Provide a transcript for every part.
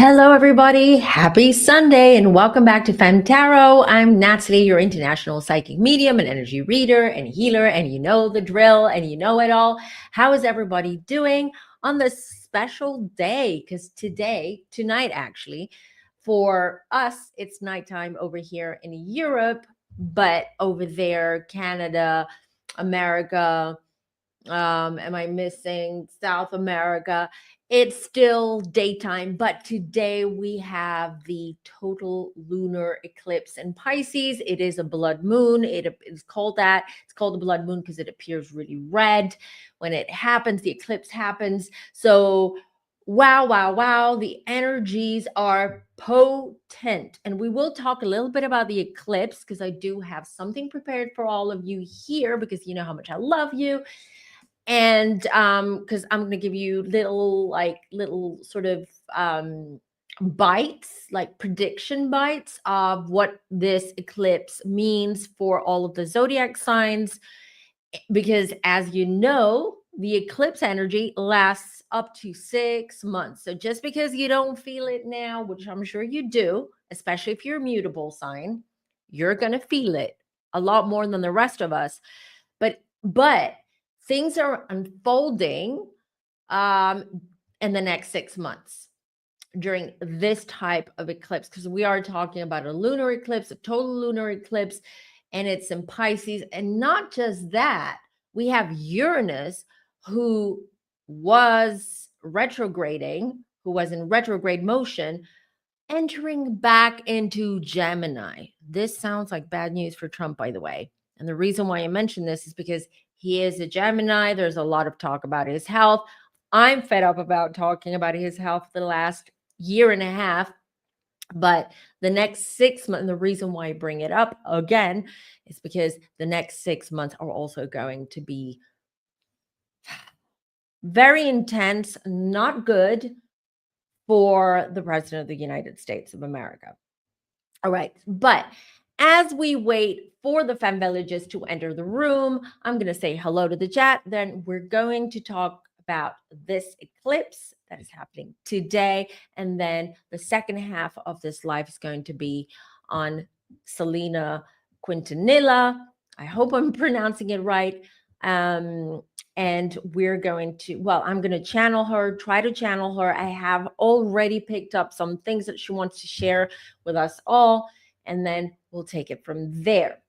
Hello, everybody. Happy Sunday and welcome back to FemmeTarot. I'm Natalie, your international psychic medium and energy reader and healer, and you know the drill and you know it all. How is everybody doing on this special day? Because tonight, actually, for us, it's nighttime over here in Europe, but over there, Canada, America, am I missing South America? It's still daytime, but today we have the total lunar eclipse in Pisces. It is a blood moon. It is called that. It's called a blood moon because it appears really red when it happens. The eclipse happens. So wow, wow, wow. The energies are potent. And we will talk a little bit about the eclipse because I do have something prepared for all of you here because you know how much I love you. And because I'm going to give you little sort of bites, like prediction bites of what this eclipse means for all of the zodiac signs, because as you know, the eclipse energy lasts up to 6 months. So just because you don't feel it now, which I'm sure you do, especially if you're a mutable sign, you're going to feel it a lot more than the rest of us. But things are unfolding in the next 6 months during this type of eclipse, because we are talking about a lunar eclipse, a total lunar eclipse, and it's in Pisces. And not just that, we have Uranus, who was retrograding, who was in retrograde motion, entering back into Gemini. This sounds like bad news for Trump, by the way. And the reason why I mention this is because he is a Gemini. There's a lot of talk about his health. I'm fed up about talking about his health for the last year and a half. But the next 6 months, the reason why I bring it up again is because the next 6 months are also going to be very intense, not good for the President of the United States of America. All right. But as we wait for the Femme Villages to enter the room, I'm going to say hello to the chat. Then we're going to talk about this eclipse that is happening today. And then the second half of this live is going to be on Selena Quintanilla. I hope I'm pronouncing it right. And we're going to, I'm going to try to channel her. I have already picked up some things that she wants to share with us all, and then we'll take it from there.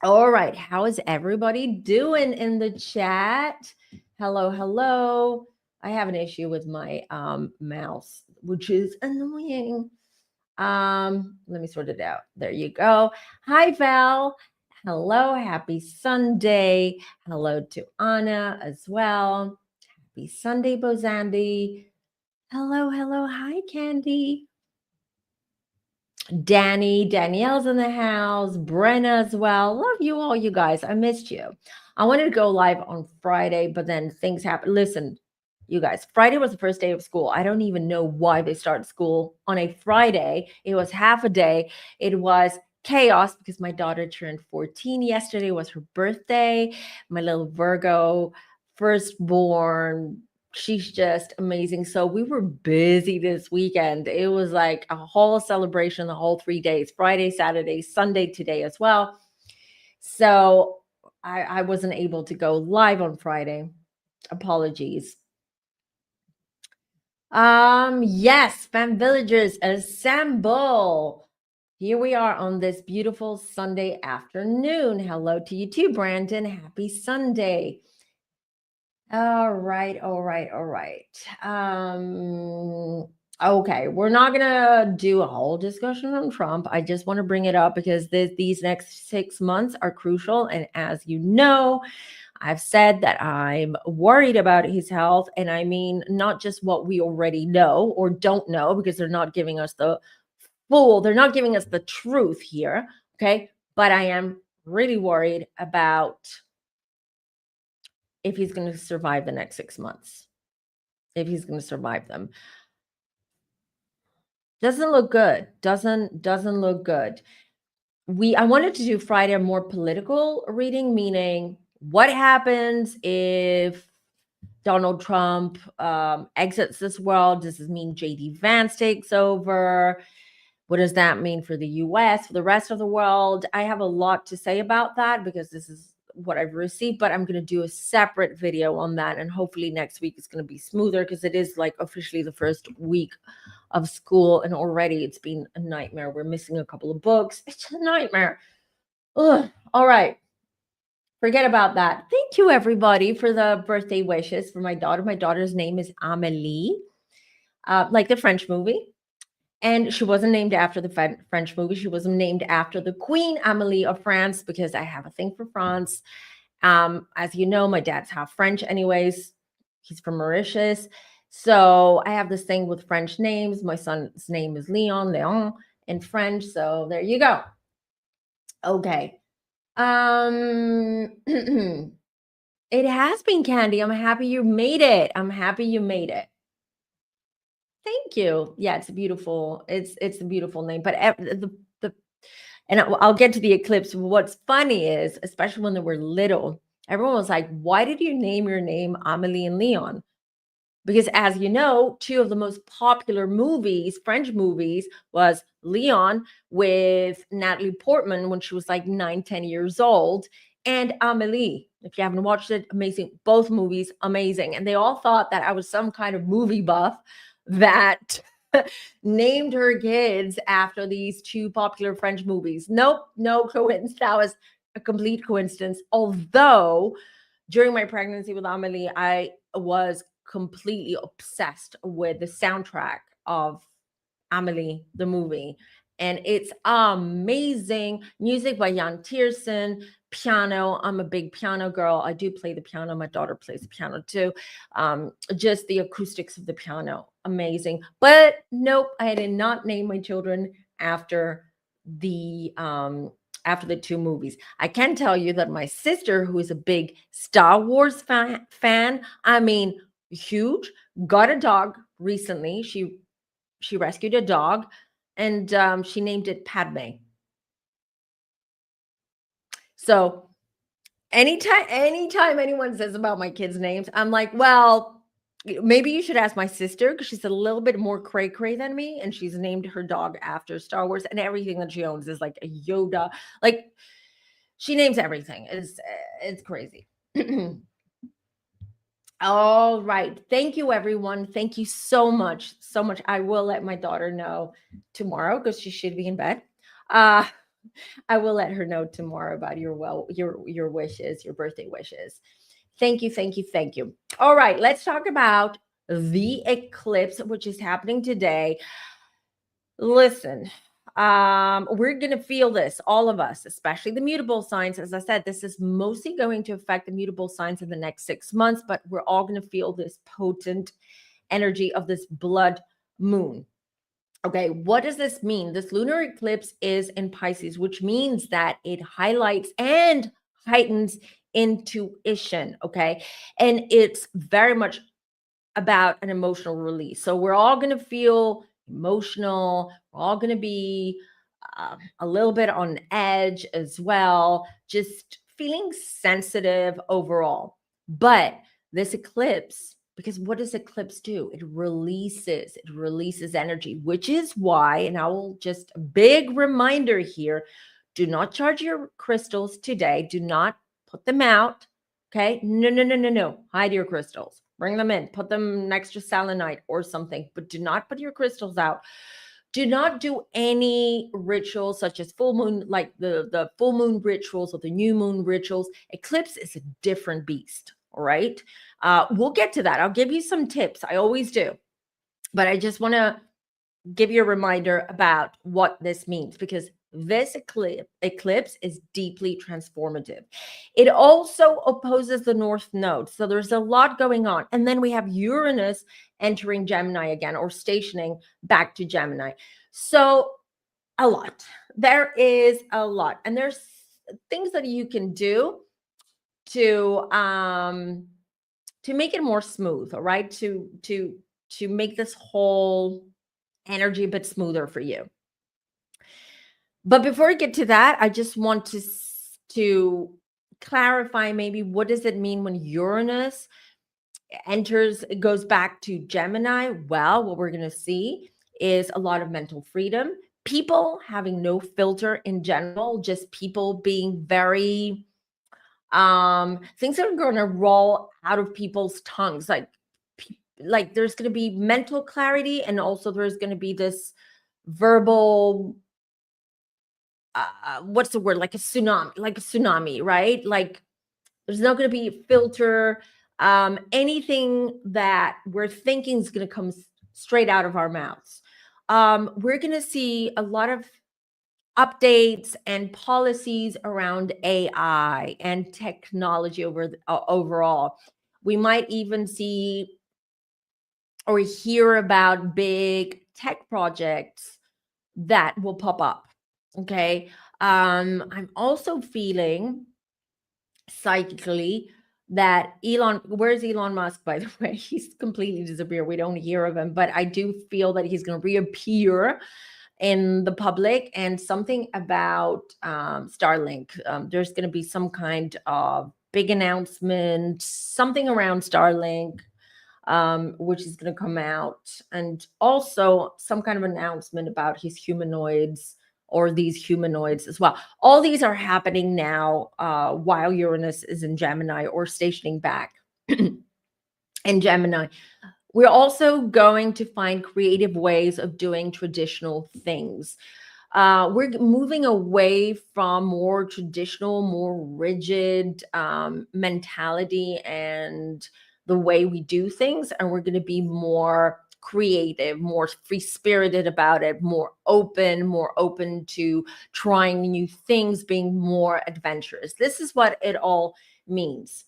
All right. How is everybody doing in the chat? Hello, hello. I have an issue with my mouse, which is annoying. Let me sort it out. There you go. Hi, Val. Hello. Happy Sunday. Hello to Anna as well. Happy Sunday, Bozandi. Hello, hello. Hi, Candy. Danielle's in the house. Brenna as well. Love you all, you guys. I missed you. I wanted to go live on Friday, but then things happened. Listen, you guys, Friday was the first day of school. I don't even know why they started school on a Friday. It was half a day. It was chaos because my daughter turned 14 yesterday. It was her birthday. My little Virgo firstborn, she's just amazing. So we were busy this weekend. It was like a whole celebration the whole 3 days, Friday, Saturday, Sunday today as well. So I wasn't able to go live on Friday. Apologies. Yes, Femme Villagers, assemble. Here we are on this beautiful Sunday afternoon. Hello to you too, Brandon. Happy Sunday. All right. Okay, we're not gonna do a whole discussion on Trump. I just want to bring it up because these next 6 months are crucial. And as you know, I've said that I'm worried about his health. And I mean, not just what we already know or don't know, because they're not giving us the truth here. Okay. But I am really worried about if he's going to survive the next 6 months, if he's going to survive them. Doesn't look good. Doesn't look good. I wanted to do Friday a more political reading, meaning what happens if Donald Trump exits this world? Does this mean JD Vance takes over? What does that mean for the US, for the rest of the world? I have a lot to say about that because this is what I've received, but I'm going to do a separate video on that. And hopefully next week is going to be smoother because it is like officially the first week of school. And already it's been a nightmare. We're missing a couple of books. It's a nightmare. Ugh. All right. Forget about that. Thank you, everybody, for the birthday wishes for my daughter. My daughter's name is Amélie, like the French movie. And she wasn't named after the French movie. She was named after the Queen Amélie of France because I have a thing for France. As you know, my dad's half French anyways. He's from Mauritius. So I have this thing with French names. My son's name is Leon in French. So there you go. Okay. It has been, Candy. I'm happy you made it. I'm happy you made it. Thank you. Yeah, it's a beautiful. It's a beautiful name. But and I'll get to the eclipse. What's funny is, especially when they were little, everyone was like, "Why did you name your name Amelie and Leon?" Because as you know, two of the most popular movies, French movies, was Leon with Natalie Portman when she was like 9, 10 years old, and Amelie. If you haven't watched it, amazing. Both movies, amazing. And they all thought that I was some kind of movie buff that named her kids after these two popular French movies. Nope, no coincidence. That was a complete coincidence. Although during my pregnancy with Amelie, I was completely obsessed with the soundtrack of Amelie, the movie. And it's amazing. Music by Jan Tiersen, piano. I'm a big piano girl. I do play the piano. My daughter plays the piano too. Just the acoustics of the piano, amazing. But nope, I did not name my children after the two movies. I can tell you that my sister, who is a big Star Wars fan, I mean, huge, got a dog recently. She rescued a dog, and she named it Padme. So anytime anyone says about my kids' names, I'm like, well, maybe you should ask my sister because she's a little bit more cray than me, and she's named her dog after Star Wars, and everything that she owns is like a Yoda. Like she names everything. It's crazy. All right. Thank you, everyone. Thank you so much. So much. I will let my daughter know tomorrow because she should be in bed. I will let her know tomorrow about your wishes, your birthday wishes. Thank you, thank you, thank you. All right, let's talk about the eclipse, which is happening today. Listen, we're going to feel this, all of us, especially the mutable signs. As I said, this is mostly going to affect the mutable signs in the next 6 months, but we're all going to feel this potent energy of this blood moon. Okay, what does this mean? This lunar eclipse is in Pisces, which means that it highlights and heightens intuition. Okay, and it's very much about an emotional release. So we're all going to feel emotional. We're all going to be a little bit on edge as well, just feeling sensitive overall. But this eclipse, because what does eclipse do? It releases energy, which is why, and I will just a big reminder here, do not charge your crystals today. Do not put them out. Okay. No. Hide your crystals. Bring them in. Put them next to selenite or something, but do not put your crystals out. Do not do any rituals such as full moon, like the full moon rituals or the new moon rituals. Eclipse is a different beast. All right. We'll get to that. I'll give you some tips. I always do. But I just want to give you a reminder about what this means because this eclipse is deeply transformative. It also opposes the North Node. So there's a lot going on. And then we have Uranus entering Gemini again or stationing back to Gemini. So a lot. There is a lot. And there's things that you can do to make it more smooth, all right? To make this whole energy a bit smoother for you. But before I get to that, I just want to clarify maybe what does it mean when Uranus it goes back to Gemini, well, what we're going to see is a lot of mental freedom, people having no filter in general, just people being very things are going to roll out of people's tongues, like there's going to be mental clarity, and also there's going to be this verbal what's the word, like a tsunami, right? Like there's not going to be a filter. Anything that we're thinking is going to come straight out of our mouths. We're going to see a lot of updates and policies around AI and technology overall. We might even see or hear about big tech projects that will pop up. Okay. I'm also feeling psychically that where's Elon Musk, by the way? He's completely disappeared. We don't hear of him, but I do feel that he's going to reappear in the public, and something about Starlink. There's going to be some kind of big announcement, something around Starlink, which is going to come out, and also some kind of announcement about his humanoids or these humanoids as well. All these are happening now while Uranus is in Gemini or stationing back in Gemini. We're also going to find creative ways of doing traditional things. We're moving away from more traditional, more rigid mentality and the way we do things, and we're going to be more creative, more free spirited about it, more open to trying new things, being more adventurous. This is what it all means.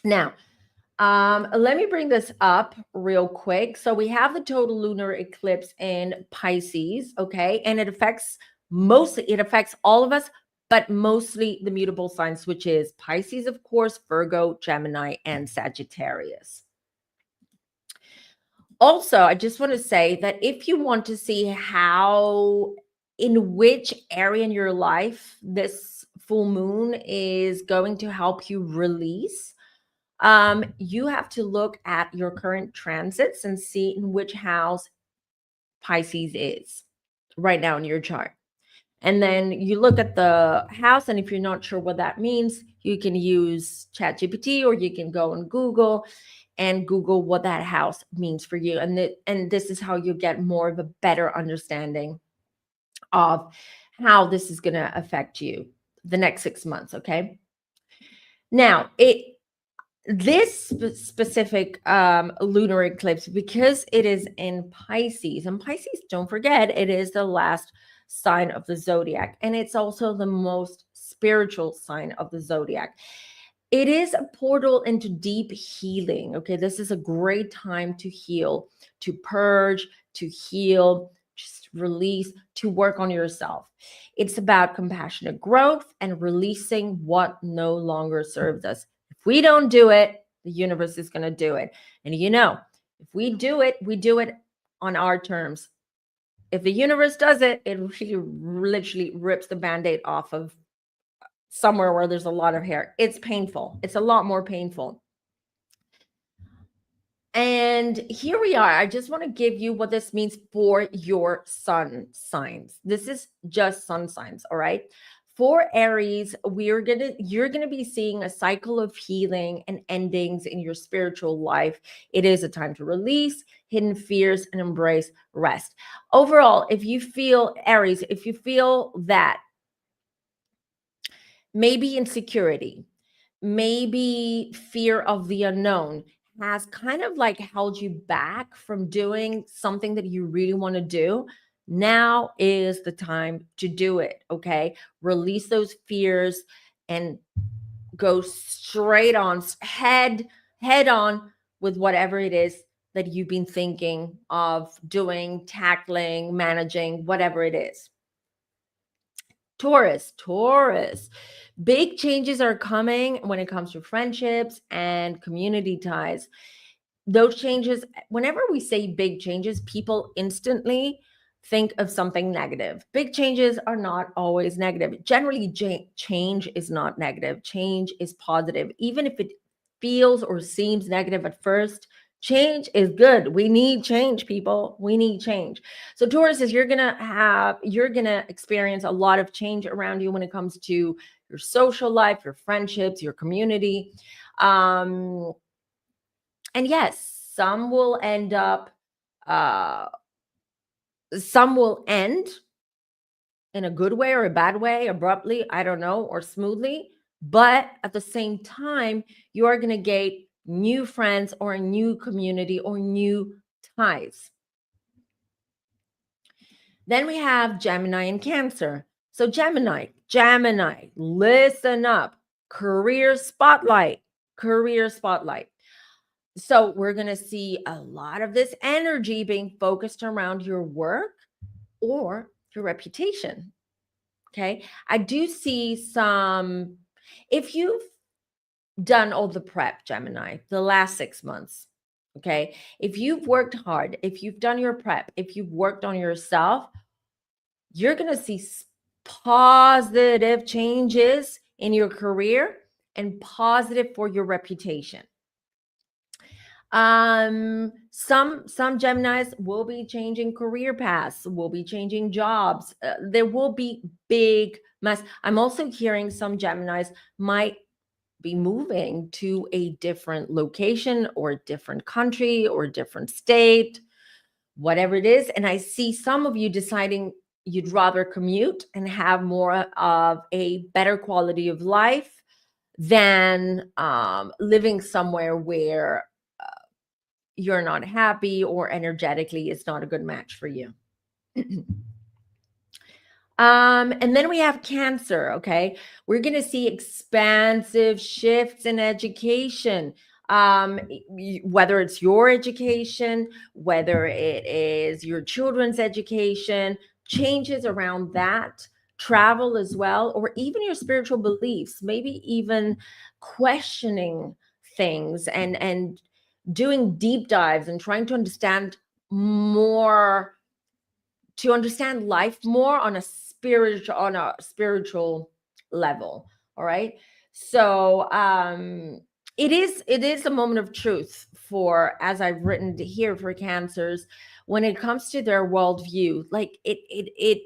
Now, let me bring this up real quick. So we have the total lunar eclipse in Pisces, okay? And it affects all of us, but mostly the mutable signs, which is Pisces, of course, Virgo, Gemini, and Sagittarius. Also, I just want to say that if you want to see in which area in your life this full moon is going to help you release, you have to look at your current transits and see in which house Pisces is right now in your chart. And then you look at the house, and if you're not sure what that means, you can use ChatGPT, or you can go on Google and Google what that house means for you. And this is how you get more of a better understanding of how this is going to affect you the next 6 months. Okay. Now, this specific lunar eclipse, because it is in Pisces, and Pisces, don't forget, it is the last sign of the zodiac, and it's also the most spiritual sign of the zodiac. It is a portal into deep healing. Okay, this is a great time to heal, to purge, to heal, just release, to work on yourself. It's about compassionate growth and releasing what no longer serves us. If we don't do it, the universe is going to do it. And if we do it, we do it on our terms. If the universe does it, it really literally rips the Band-Aid off of somewhere where there's a lot of hair. It's painful. It's a lot more painful. And here we are. I just want to give you what this means for your sun signs. This is just sun signs, all right? For Aries, you're gonna be seeing a cycle of healing and endings in your spiritual life. It is a time to release hidden fears and embrace rest. Overall, if you feel Aries, if you feel that maybe insecurity, maybe fear of the unknown has kind of like held you back from doing something that you really want to do, now is the time to do it. Okay. Release those fears and go straight on, head on with whatever it is that you've been thinking of doing, tackling, managing, whatever it is. Taurus. Big changes are coming when it comes to friendships and community ties. Those changes, whenever we say big changes, people instantly think of something negative. Big changes are not always negative. Generally, change is not negative. Change is positive, even if it feels or seems negative at first, change is good. We need change, people. We need change. So Taurus is you're gonna experience a lot of change around you when it comes to your social life, your friendships, your community. And yes, uh some will end in a good way or a bad way, abruptly, I don't know, or smoothly. But at the same time, you are going to get new friends or a new community or new ties. Then we have Gemini and Cancer. So Gemini, listen up. Career spotlight, career spotlight. So we're going to see a lot of this energy being focused around your work or your reputation. Okay. I do see some, if you've done all the prep, Gemini, the last 6 months, okay, if you've worked hard, if you've done your prep, if you've worked on yourself, you're going to see positive changes in your career and positive for your reputation. Some Geminis will be changing career paths, will be changing jobs. There will be big mess. I'm also hearing some Geminis might be moving to a different location or a different country or a different state, whatever it is. And I see some of you deciding you'd rather commute and have more of a better quality of life than living somewhere where you're not happy or energetically it's not a good match for you. And then we have Cancer. Okay, we're going to see expansive shifts in education, whether it's your education, whether it is your children's education, changes around that, travel as well, or even your spiritual beliefs, maybe even questioning things and doing deep dives and trying to understand more, to understand life more on a spiritual level. All right. So it is a moment of truth for, as I've written here, for Cancers when it comes to their worldview. Like it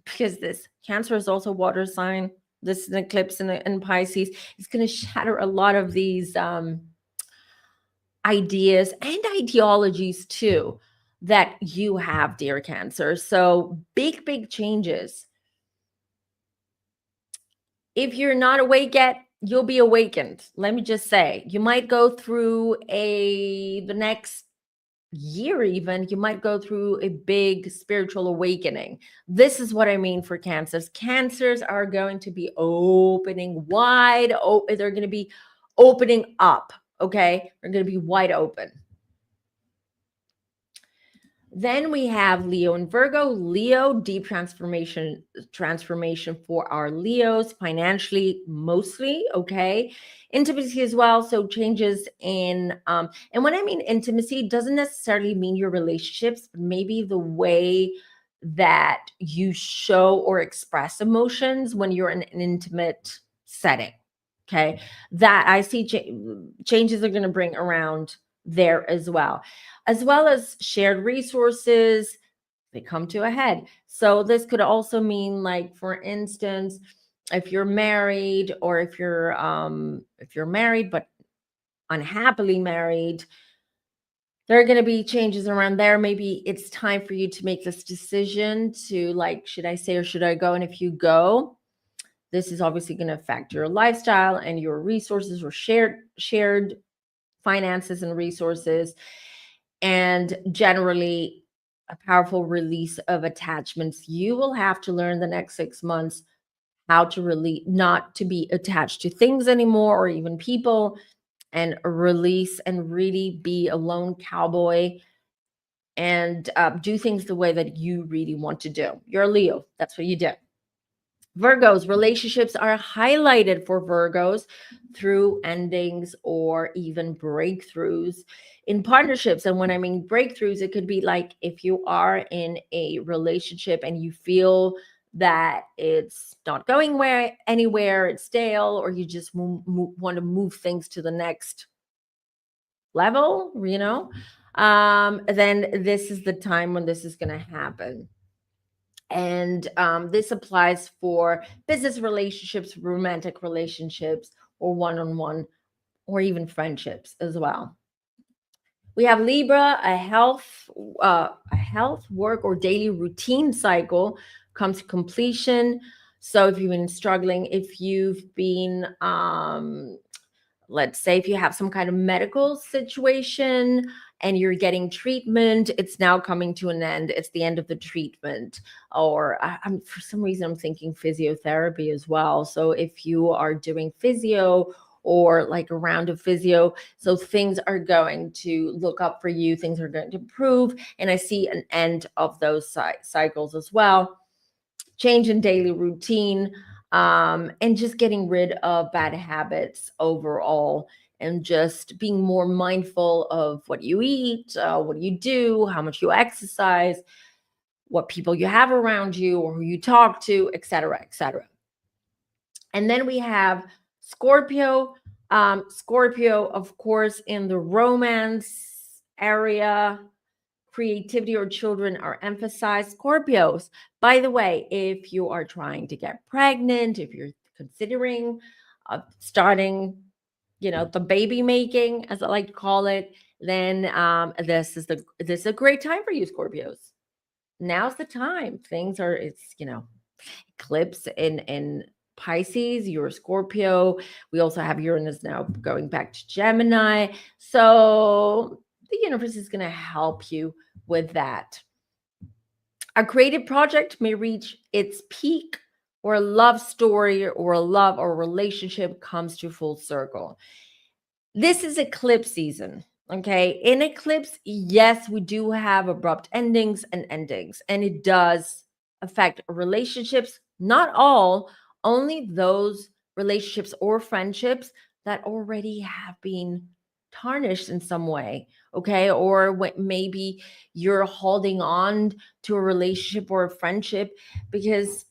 because this Cancer is also water sign. This is an eclipse in Pisces. It's going to shatter a lot of these ideas and ideologies too that you have, dear Cancer. So big changes. If you're not awake yet, you'll be awakened. Let me just say, you might go through the next year, even you might go through a big spiritual awakening. This is what I mean for Cancers. Cancers are going to be opening wide. They're going to be opening up. Okay, they're going to be wide open. Then we have Leo and Virgo. Leo, deep transformation for our Leos, financially mostly, okay? Intimacy as well, so changes in and when I mean intimacy, doesn't necessarily mean your relationships, but maybe the way that you show or express emotions when you're in an intimate setting. Okay? That I see changes are going to bring around there as well as shared resources. They come to a head. So this could also mean, like, for instance, if you're married, or if you're married but unhappily married, there are going to be changes around there. Maybe it's time for you to make this decision to, like, should I stay or should I go? And if you go, this is obviously going to affect your lifestyle and your resources, or shared finances and resources, and generally a powerful release of attachments. You will have to learn the next 6 months how to really not to be attached to things anymore, or even people, and release and really be a lone cowboy and do things the way that you really want to do. You're a Leo. That's what you do. Virgos, relationships are highlighted for Virgos through endings or even breakthroughs in partnerships. And when I mean breakthroughs, it could be like if you are in a relationship and you feel that it's not going anywhere, it's stale, or you just want to move things to the next level, then this is the time when this is going to happen. And this applies for business relationships, romantic relationships, or one-on-one, or even friendships as well. We have Libra, a health, work, or daily routine cycle comes to completion. So if you've been struggling, if you've been, let's say, if you have some kind of medical situation and you're getting treatment, it's now coming to an end. It's the end of the treatment. Or I'm for some reason, I'm thinking physiotherapy as well. So if you are doing physio, or like a round of physio, so things are going to look up for you, things are going to improve, and I see an end of those cycles as well. Change in daily routine, and just getting rid of bad habits overall, and just being more mindful of what you eat, what you do, how much you exercise, what people you have around you or who you talk to, etc., etc. And then we have Scorpio. Scorpio, of course, in the romance area, creativity or children are emphasized. Scorpios, by the way, if you are trying to get pregnant, if you're considering starting, the baby making, as I like to call it, then this is a great time for you, Scorpios. Now's the time. It's eclipse in Pisces, you're a Scorpio. We also have Uranus now going back to Gemini. So the universe is going to help you with that. A creative project may reach its peak, or a love story or a love or relationship comes to full circle. This is eclipse season. Okay. In eclipse, yes, we do have abrupt endings, and it does affect relationships. Not all, only those relationships or friendships that already have been tarnished in some way. Okay. Or maybe you're holding on to a relationship or a friendship because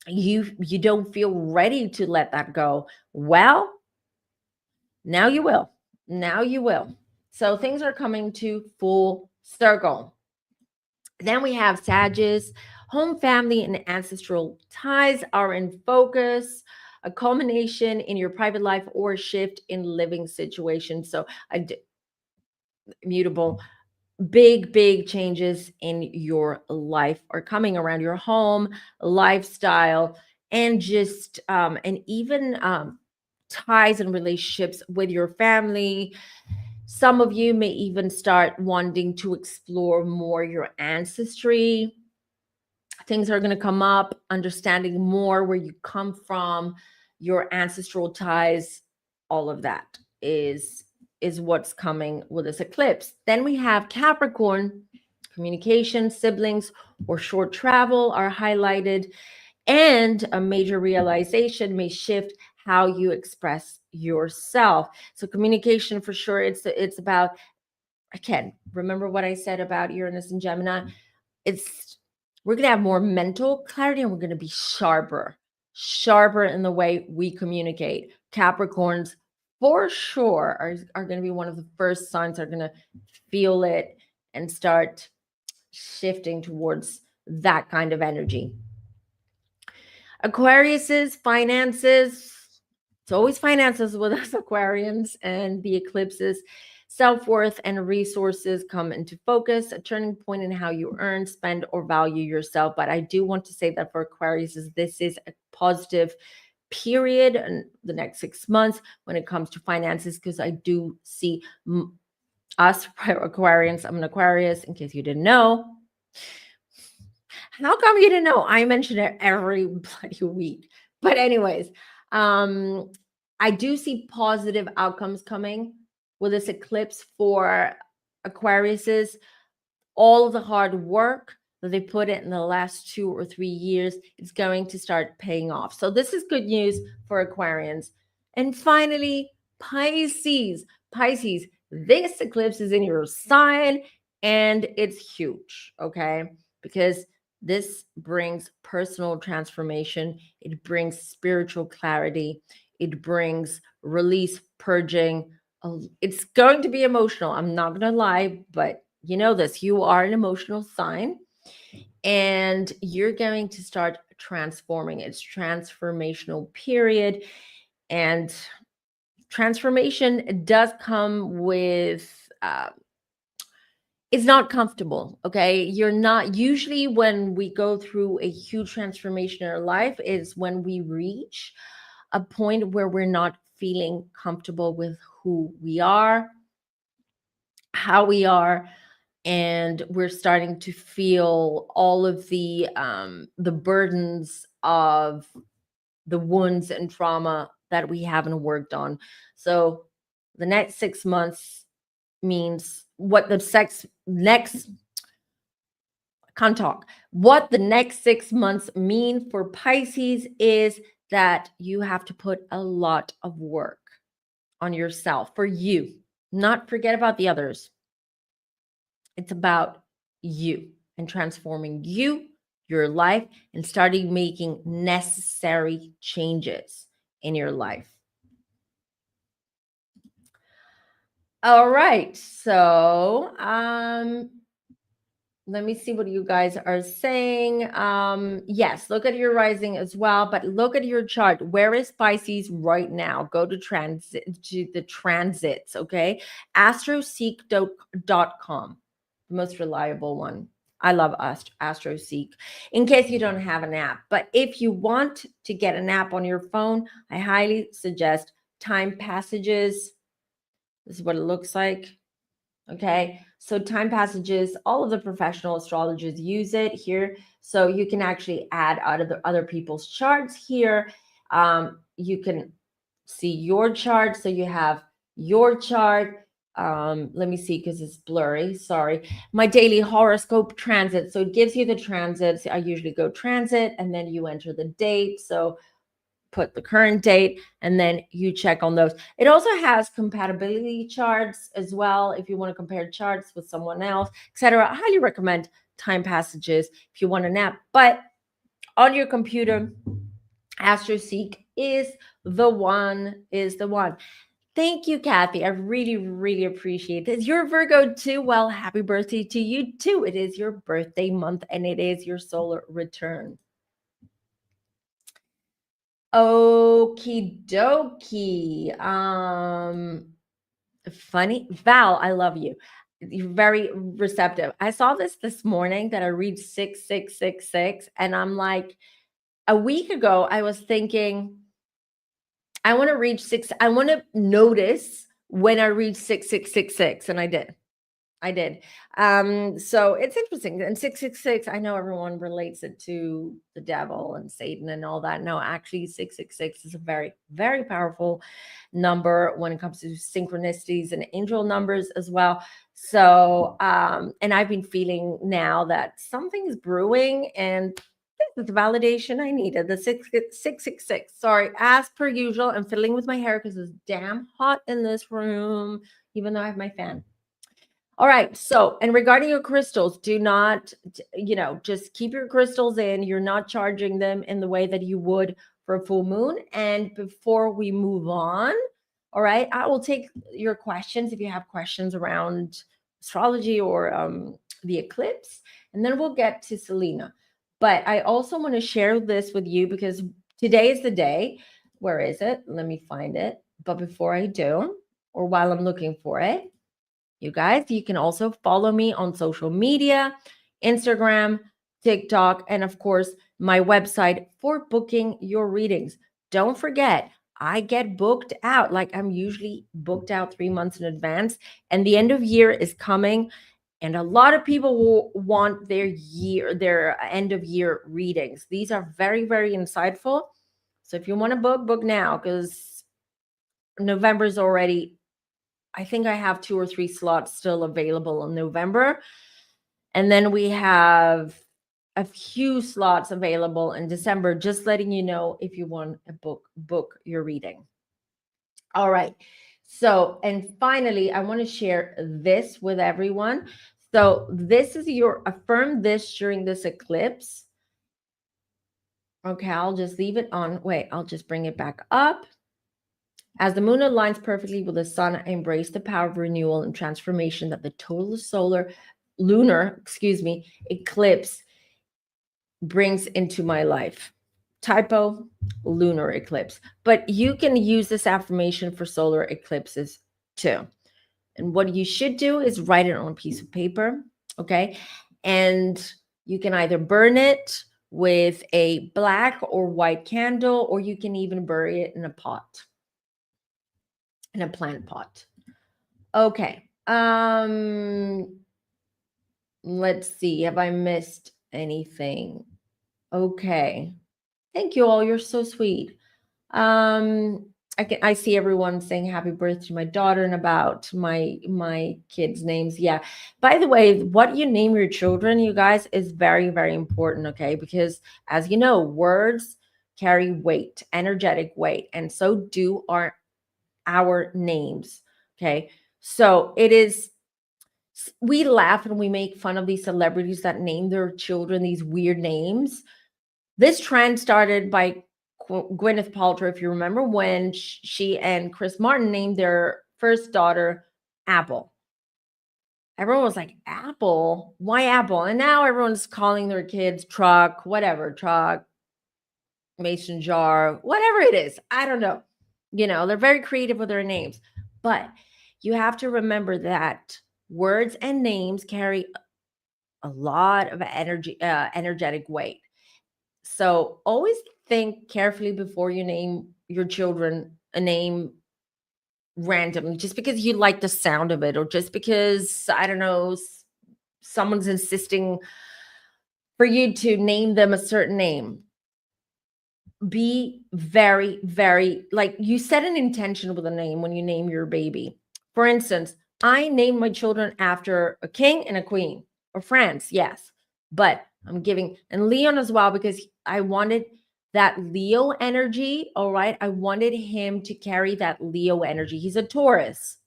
you don't feel ready to let that go. Well, now you will. Now you will. So things are coming to full circle. Then we have Sagittarius. Home, family, and ancestral ties are in focus. A culmination in your private life or a shift in living situation. So mutable, big changes in your life are coming around your home, lifestyle, and just and even ties and relationships with your family. Some of you may even start wanting to explore more your ancestry. Things are going to come up, understanding more where you come from, your ancestral ties, all of that is what's coming with this eclipse. Then we have Capricorn. Communication, siblings, or short travel are highlighted, and a major realization may shift how you express yourself. So communication, for sure, it's about, again, remember what I said about Uranus and Gemini. We're going to have more mental clarity, and we're going to be sharper in the way we communicate. Capricorns, for sure, are going to be one of the first signs that are going to feel it and start shifting towards that kind of energy. Aquarius's finances. It's always finances with us Aquarians, and the eclipses. Self-worth and resources come into focus, a turning point in how you earn, spend, or value yourself. But I do want to say that for Aquarius, this is a positive period in the next 6 months when it comes to finances, because I do see us Aquarians. I'm an Aquarius, in case you didn't know. How come you didn't know? I mention it every bloody week. But anyways, I do see positive outcomes coming with this eclipse for Aquariuses. All of the hard work that they put in the last 2 or 3 years is going to start paying off. So this is good news for Aquarians. And finally, Pisces. Pisces, this eclipse is in your sign, and it's huge, okay? Because This brings personal transformation. It brings spiritual clarity. It brings release, purging. It's going to be emotional. I'm not going to lie, but you know this. You are an emotional sign, and you're going to start transforming. It's transformational period, and transformation does come with it's not comfortable. Okay, you're not usually, when we go through a huge transformation in our life, is when we reach a point where we're not feeling comfortable with who we are, how we are, and we're starting to feel all of the burdens of the wounds and trauma that we haven't worked on. So the next 6 months means what the sex next can't talk. What the next 6 months mean for Pisces is that you have to put a lot of work on yourself for you. Not forget about the others. It's about you and transforming you, your life, and starting making necessary changes in your life. All right. So, let me see what you guys are saying. Yes, look at your rising as well, but look at your chart. Where is Pisces right now? Go to the transits, okay? Astroseek.com, the most reliable one. I love AstroSeek. In case you don't have an app, but if you want to get an app on your phone, I highly suggest Time Passages. This is what it looks like. Okay, so Time Passages, all of the professional astrologers use it here. So you can actually add other people's charts here. You can see your chart. So you have your chart. Let me see, because it's blurry. Sorry. My daily horoscope transit. So it gives you the transits. I usually go transit and then you enter the date. So put the current date, and then you check on those. It also has compatibility charts as well if you want to compare charts with someone else, etc. I highly recommend Time Passages if you want an app. But on your computer, AstroSeek is the one. Thank you, Kathy. I really, really appreciate this. You're Virgo too. Well, happy birthday to you too. It is your birthday month and it is your solar return. Okie dokie. Funny. Val, I love you. You're very receptive. I saw this morning that I read 6666, and I'm like, a week ago, I was thinking, I want to read six. I want to notice when I read 6666, and I did. So it's interesting. And 666, I know everyone relates it to the devil and Satan and all that. No, actually, 666 is a very, very powerful number when it comes to synchronicities and angel numbers as well. So, and I've been feeling now that something is brewing, and this is the validation I needed. The 666. Sorry, as per usual, I'm fiddling with my hair because it's damn hot in this room, even though I have my fan. All right. So, and regarding your crystals, do not, just keep your crystals in. You're not charging them in the way that you would for a full moon. And before we move on, all right, I will take your questions if you have questions around astrology or the eclipse, and then we'll get to Selena. But I also want to share this with you because today is the day. Where is it? Let me find it. But before I do, or while I'm looking for it, you guys, you can also follow me on social media, Instagram, TikTok, and of course, my website for booking your readings. Don't forget, I get booked out. Like I'm usually booked out 3 months in advance, and the end of year is coming. And a lot of people will want their end of year readings. These are very, very insightful. So if you want to book now, because November is already, I think I have 2 or 3 slots still available in November. And then we have a few slots available in December, just letting you know if you want a book your reading. All right. So, and finally, I want to share this with everyone. So this is your affirm this during this eclipse. Okay, I'll just leave it on. Wait, I'll just bring it back up. As the moon aligns perfectly with the sun, I embrace the power of renewal and transformation that the total lunar, eclipse brings into my life. Typo, lunar eclipse. But you can use this affirmation for solar eclipses too. And what you should do is write it on a piece of paper, okay? And you can either burn it with a black or white candle, or you can even bury it in a pot, in a plant pot. Okay. Let's see. Have I missed anything? Okay. Thank you all. You're so sweet. I see everyone saying happy birthday to my daughter and about my kids' names. Yeah. By the way, what you name your children, you guys, is very, very important, okay? Because as you know, words carry weight, energetic weight, and so do our names. Okay. So it is, we laugh and we make fun of these celebrities that name their children these weird names. This trend started by Gwyneth Paltrow, if you remember, when she and Chris Martin named their first daughter Apple. Everyone was like, Apple? Why Apple? And now everyone's calling their kids Truck, whatever, Truck, Mason Jar, whatever it is. I don't know. They're very creative with their names. But you have to remember that words and names carry a lot of energetic weight. So always think carefully before you name your children a name randomly, just because you like the sound of it, or just because, I don't know, someone's insisting for you to name them a certain name. Be very, very, like, you set an intention with a name when you name your baby. For instance, I named my children after a king and a queen, or France, yes. But I'm giving, and Leon as well, because I wanted that Leo energy. All right. I wanted him to carry that Leo energy. He's a Taurus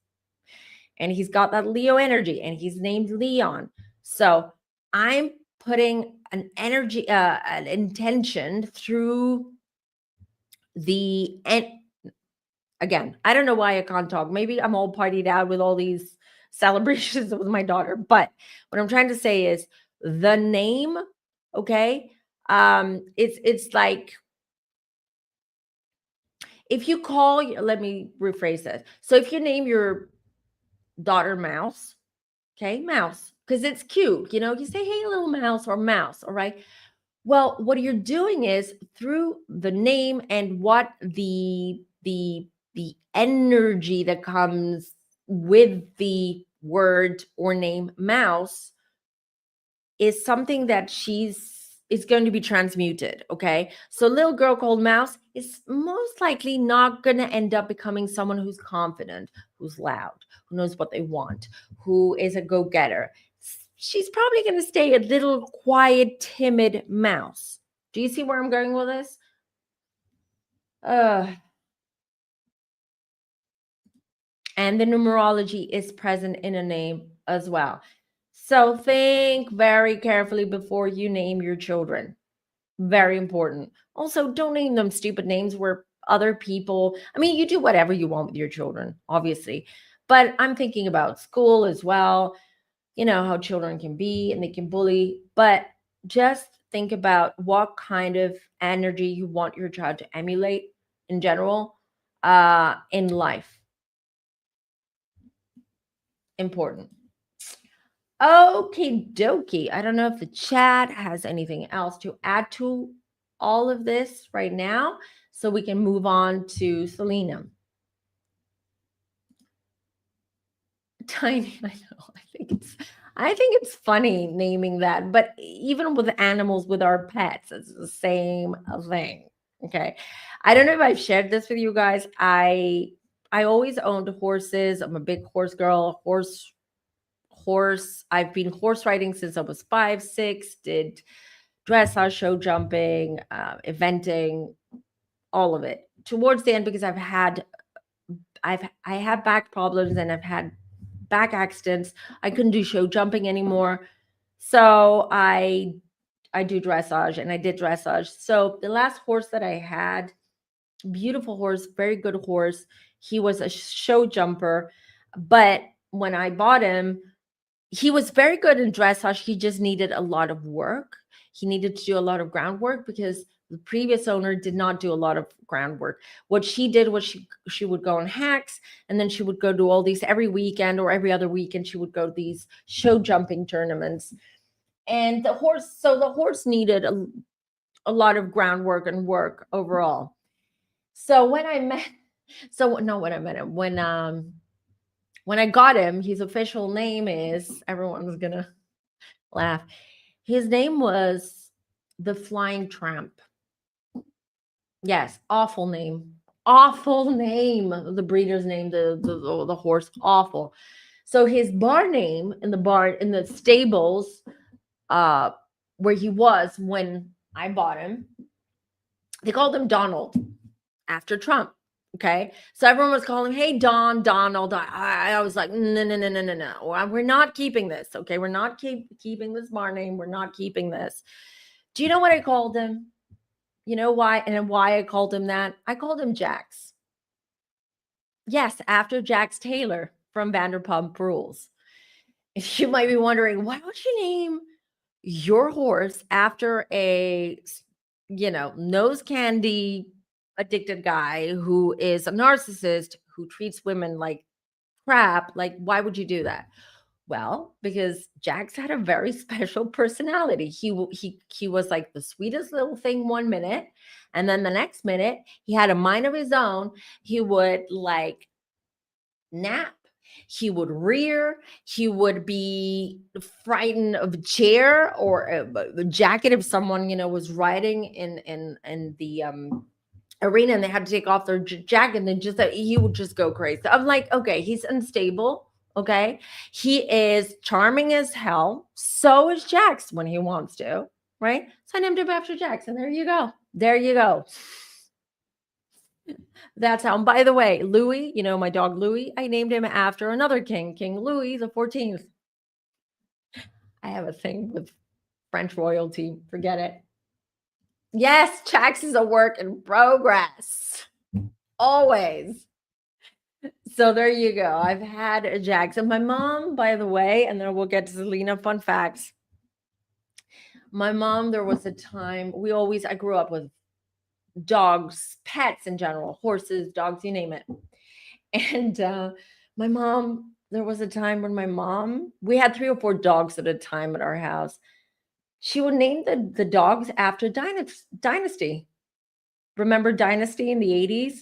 and he's got that Leo energy and he's named Leon. So I'm putting an energy, an intention through and again, I don't know why I can't talk. Maybe I'm all partied out with all these celebrations with my daughter. But what I'm trying to say is the name, okay? It's like, if you let me rephrase this. So if you name your daughter Mouse, okay, Mouse, because it's cute, you say, hey, little mouse, or mouse, all right? Well, what you're doing is through the name and what the energy that comes with the word or name mouse is something that is going to be transmuted. Okay. So a little girl called Mouse is most likely not going to end up becoming someone who's confident, who's loud, who knows what they want, who is a go-getter. She's probably going to stay a little quiet, timid mouse. Do you see where I'm going with this? And the numerology is present in a name as well. So think very carefully before you name your children. Very important. Also, don't name them stupid names where other people, I mean, you do whatever you want with your children, obviously. But I'm thinking about school as well. You know how children can be and they can bully. But just think about what kind of energy you want your child to emulate in general in life. Important. Okay, dokie. I don't know if the chat has anything else to add to all of this right now, so we can move on to Selena. Tiny, I know. I think it's funny naming that, but even with animals, with our pets, it's the same thing. Okay. I don't know if I've shared this with you guys. I always owned horses. I'm a big horse girl, horse. I've been horse riding since I was 5, 6, did dressage, show jumping, eventing, all of it. Towards the end, because I had back problems and I've had back accidents. I couldn't do show jumping anymore. So I do dressage, and I did dressage. So the last horse that I had, beautiful horse, very good horse. He was a show jumper, but when I bought him, he was very good in dressage. He just needed a lot of work. He needed to do a lot of groundwork because the previous owner did not do a lot of groundwork. What she did was she would go on hacks, and then she would go do all these every weekend or every other weekend. She would go to these show jumping tournaments, and the horse needed a lot of groundwork and work overall. So when I met, so not when I met him, when I got him, his official name is, everyone's gonna laugh. His name was the Flying Tramp. Yes, awful name. Awful name. The breeder's name, the horse, awful. So his bar name in the stables, where he was when I bought him, they called him Donald after Trump. Okay. So everyone was calling, hey, Donald. I was like, no. We're not keeping this. Okay. We're not keeping this bar name. We're not keeping this. Do you know what I called him? You know why? And why I called him that? I called him Jax. Yes. After Jax Taylor from Vanderpump Rules. You might be wondering, why don't you name your horse after a, nose candy addicted guy who is a narcissist who treats women like crap? Like, why would you do that? Well, because Jax had a very special personality. He was like the sweetest little thing one minute, and then the next minute he had a mind of his own. He would like nap. He would rear. He would be frightened of a chair or a jacket if someone was riding in the arena and they had to take off their jacket. And then just he would just go crazy. I'm like, okay, he's unstable. Okay, he is charming as hell. So is Jax when he wants to, right? So I named him after Jax, and there you go. There you go. That's how. And by the way, Louis, my dog Louis, I named him after another king, King Louis the 14th. I have a thing with French royalty. Forget it. Yes, Jax is a work in progress. Always. So there you go. I've had a Jax. And my mom, by the way, and then we'll get to Selena fun facts. My mom, there was a time I grew up with dogs, pets in general, horses, dogs, you name it. And my mom, there was a time when we had 3 or 4 dogs at a time at our house. She would name the dogs after Dynasty. Remember Dynasty in the 80s?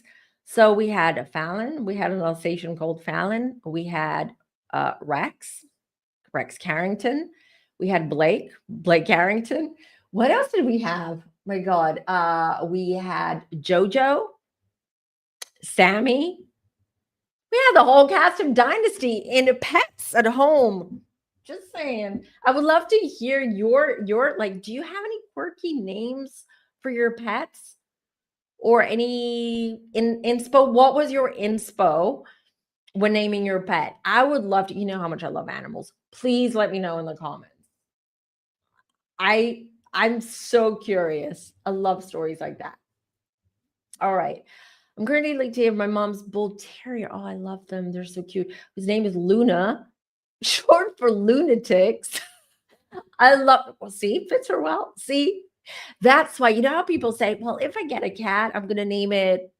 So we had a Fallon. We had an Alsatian called Fallon. We had Rex Carrington. We had Blake Carrington. What else did we have? My God. We had Jojo, Sammy. We had the whole cast of Dynasty in pets at home. Just saying. I would love to hear your like, do you have any quirky names for your pets? Or any inspo? What was your inspo when naming your pet? I would love to, how much I love animals. Please let me know in the comments. I'm so curious. I love stories like that. All right. I'm currently like to have my mom's bull terrier. Oh, I love them. They're so cute. His name is Luna, short for lunatics. I love, well, see, fits her well. See, that's why, how people say, well, if I get a cat, I'm going to name it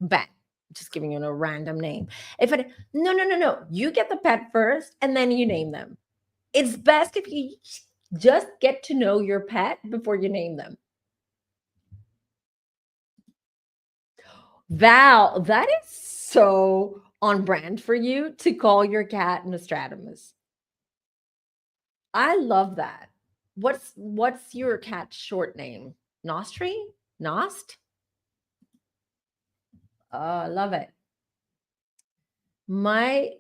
Bet. Just giving you a random name. No. You get the pet first and then you name them. It's best if you just get to know your pet before you name them. Val, that is so on brand for you to call your cat Nostradamus. I love that. What's your cat's short name? Nostri? Nost? Oh, I love it. My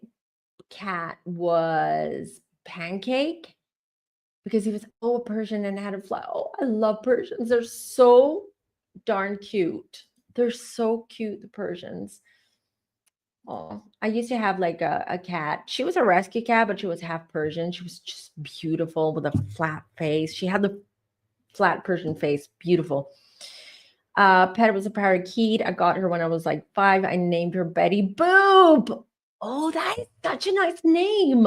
cat was Pancake because he was a Persian and had a fly. Oh, I love Persians. They're so darn cute. They're so cute, the Persians. Oh, I used to have like a cat. She was a rescue cat, but she was half Persian. She was just beautiful with a flat face. She had the flat Persian face, beautiful. Pet was a parakeet. I got her when I was like 5. I named her Betty Boop. Oh, that is such a nice name.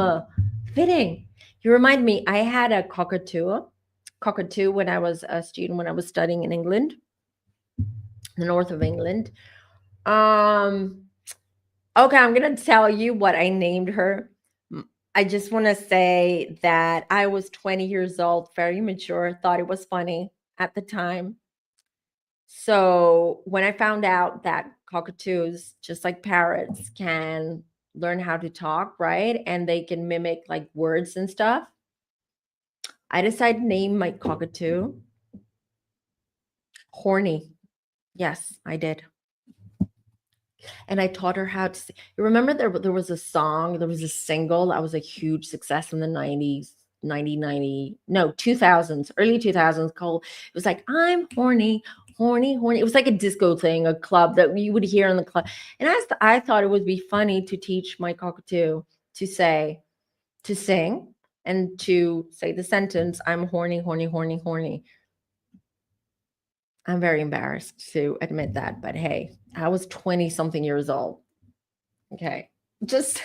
Fitting. You remind me, I had a cockatoo when I was a student, when I was studying in England, the north of England. Um, okay, I'm gonna tell you what I named her. I just want to say that I was 20 years old, very mature, thought it was funny at the time. So when I found out that cockatoos, just like parrots, can learn how to talk, right? And they can mimic like words and stuff, I decided to name my cockatoo Horny. Yes, I did. And I taught her how to sing. You remember there was a song, there was a single that was a huge success in the 90s, 90, no, 2000s, early 2000s, called, it was like, I'm horny, horny, horny. It was like a disco thing, a club that you would hear in the club. And I thought it would be funny to teach my cockatoo to say, to sing and to say the sentence, I'm horny, horny, horny, horny. I'm very embarrassed to admit that, but hey, I was 20 something years old. Okay. Just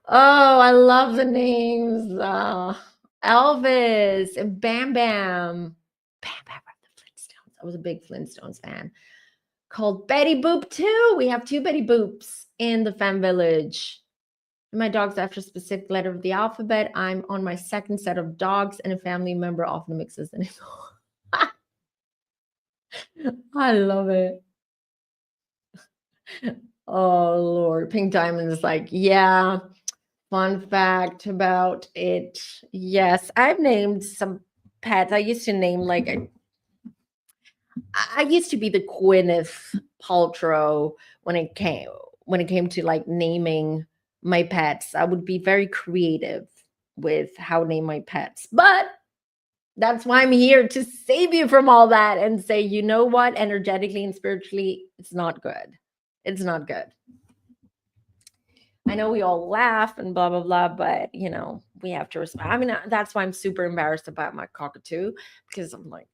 oh, I love the names. Elvis and Bam Bam. Bam Bam from the Flintstones. I was a big Flintstones fan. Called Betty Boop too. We have 2 Betty Boops in the Femme Village. My dog's after a specific letter of the alphabet. I'm on my 2nd set of dogs, and a family member often mixes the names. I love it. Oh Lord, Pink Diamond is like, yeah. Fun fact about it. Yes, I've named some pets. I used to name like I used to be the Gwyneth Paltrow when it came to like naming my pets. I would be very creative with how to name my pets. But that's why I'm here to save you from all that and say, you know what, energetically and spiritually, it's not good. It's not good. I know we all laugh and blah blah blah, but we have to respect. I mean, that's why I'm super embarrassed about my cockatoo, because I'm like,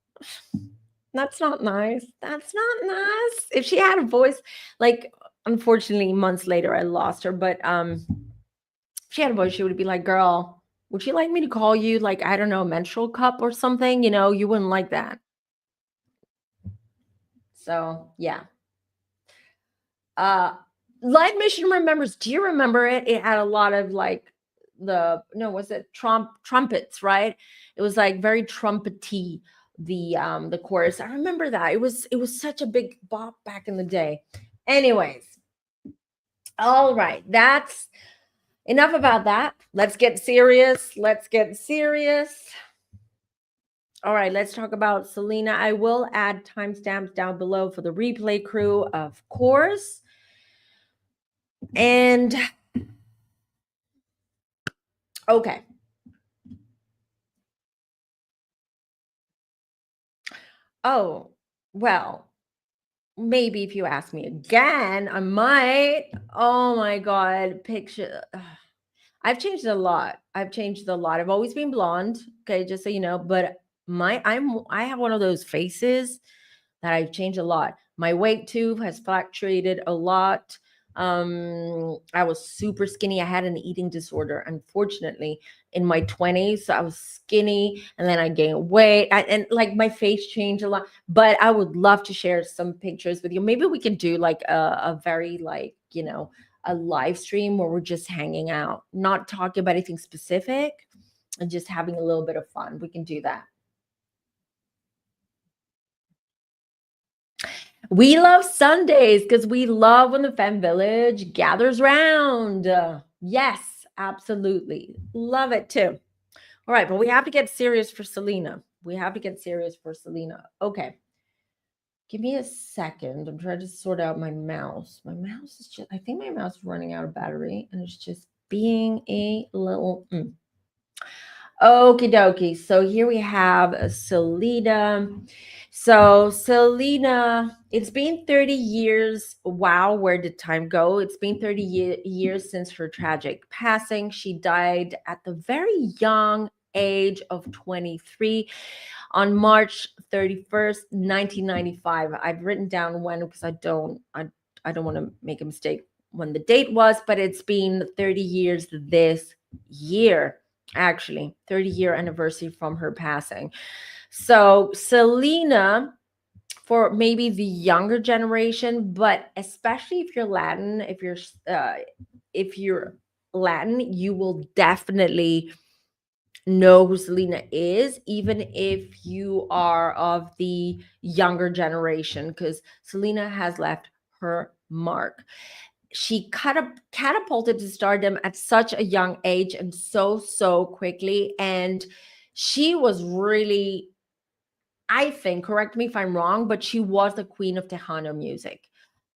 that's not nice. That's not nice. If she had a voice, like, unfortunately, months later I lost her, but if she had a voice, she would be like, "Girl, would you like me to call you like, I don't know, a menstrual cup or something?" You wouldn't like that. So yeah. Uh Light Mission Remembers. Do you remember it? It had a lot of like the no, was it trumpets, right? It was like very trumpety, the chorus. I remember that. It was such a big bop back in the day. Anyways, all right. That's enough about that. Let's get serious. Let's get serious. All right, let's talk about Selena. I will add timestamps down below for the replay crew, of course. And okay. Oh, well, maybe if you ask me again, I might. Oh my God, picture. I've changed a lot. I've changed a lot. I've always been blonde, okay, just so you know, but I have one of those faces that I've changed a lot. My weight too has fluctuated a lot. I was super skinny. I had an eating disorder, unfortunately, in my 20s. So I was skinny and then I gained weight, and like my face changed a lot. But I would love to share some pictures with you. Maybe we can do like a very like, a live stream where we're just hanging out, not talking about anything specific and just having a little bit of fun. We can do that. We love Sundays because we love when the Femme Village gathers round. Yes, absolutely. Love it too. All right, but we have to get serious for Selena. We have to get serious for Selena. Okay. Give me a second. I'm trying to sort out my mouse. My mouse is just, I think my mouse is running out of battery and it's just being a little. Okie dokie. So here we have Selena. So, Selena, it's been 30 years. Wow, where did time go? It's been 30 years since her tragic passing. She died at the very young age of 23 on March 31st, 1995. I've written down when because I don't want to make a mistake when the date was, but it's been 30 years this year, actually, 30-year anniversary from her passing. So, Selena, for maybe the younger generation, but especially if you're Latin, if you're Latin, you will definitely know who Selena is, even if you are of the younger generation, because Selena has left her mark. She catapulted to stardom at such a young age and so quickly. And she was really, I think, correct me if I'm wrong, but she was the queen of Tejano music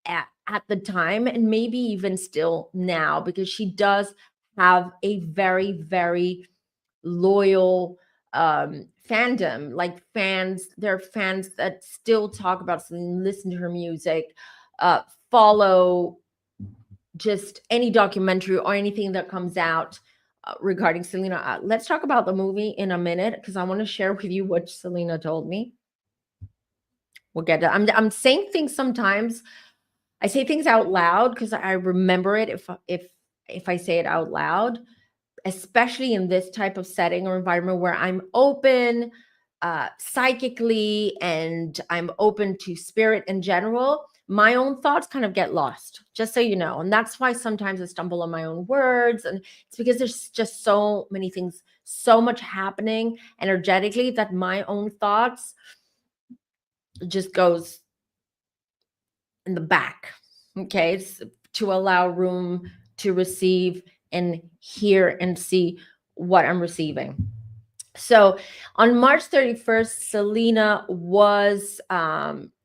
at the time, and maybe even still now, because she does have a very loyal fandom. Like fans, there are fans that still talk about Selena, listen to her music, uh, follow just any documentary or anything that comes out regarding Selena. Let's talk about the movie in a minute because I want to share with you what Selena told me. We'll get to. I'm saying things sometimes. I say things out loud because I remember it if I say it out loud, especially in this type of setting or environment where I'm open psychically and I'm open to spirit in general. My own thoughts kind of get lost, just so you know. And that's why sometimes I stumble on my own words. And it's because there's just so many things, so much happening energetically that my own thoughts just goes in the back. Okay. It's to allow room to receive and hear and see what I'm receiving. So on March 31st, Selena was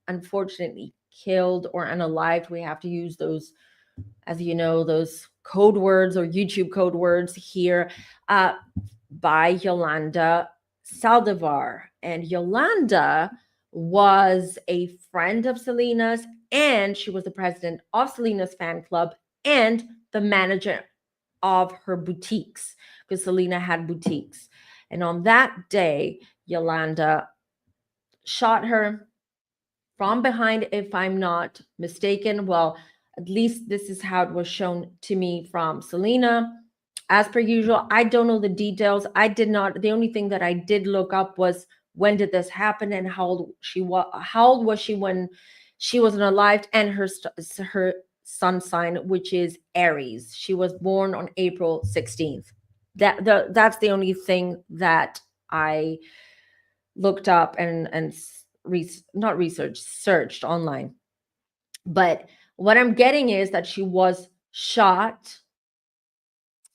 unfortunately killed or unalived. We have to use those, as you know, those code words or YouTube code words here, uh, by Yolanda Saldivar. And Yolanda was a friend of Selena's, and she was the president of Selena's fan club and the manager of her boutiques, because Selena had boutiques. And on that day, Yolanda shot her from behind, if I'm not mistaken. Well, at least this is how it was shown to me from Selena. As per usual, I don't know the details. I did not. The only thing that I did look up was when did this happen and how old she was. How old was she when she wasn't alive? And her sun sign, which is Aries. She was born on April 16th. That's the only thing that I looked up and not research searched online. But what I'm getting is that she was shot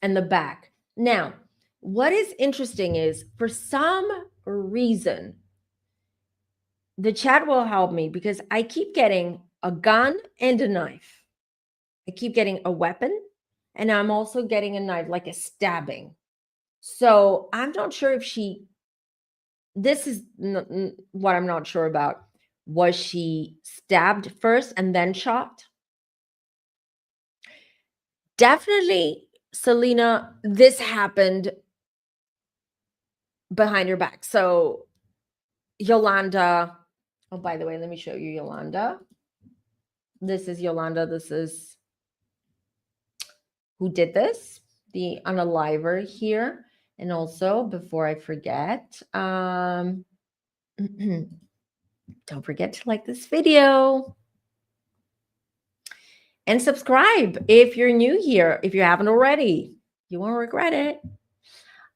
in the back. Now, what is interesting is, for some reason, the chat will help me because I keep getting a gun and a knife. I keep getting a weapon, and I'm also getting a knife, like a stabbing. So I'm not sure if this is what I'm not sure about. Was she stabbed first and then shot? Definitely, Selena, this happened behind her back. So Yolanda, oh, by the way, let me show you Yolanda. This is Yolanda. This is who did this, the unaliver here. And also, before I forget, don't forget to like this video and subscribe if you're new here. If you haven't already, you won't regret it.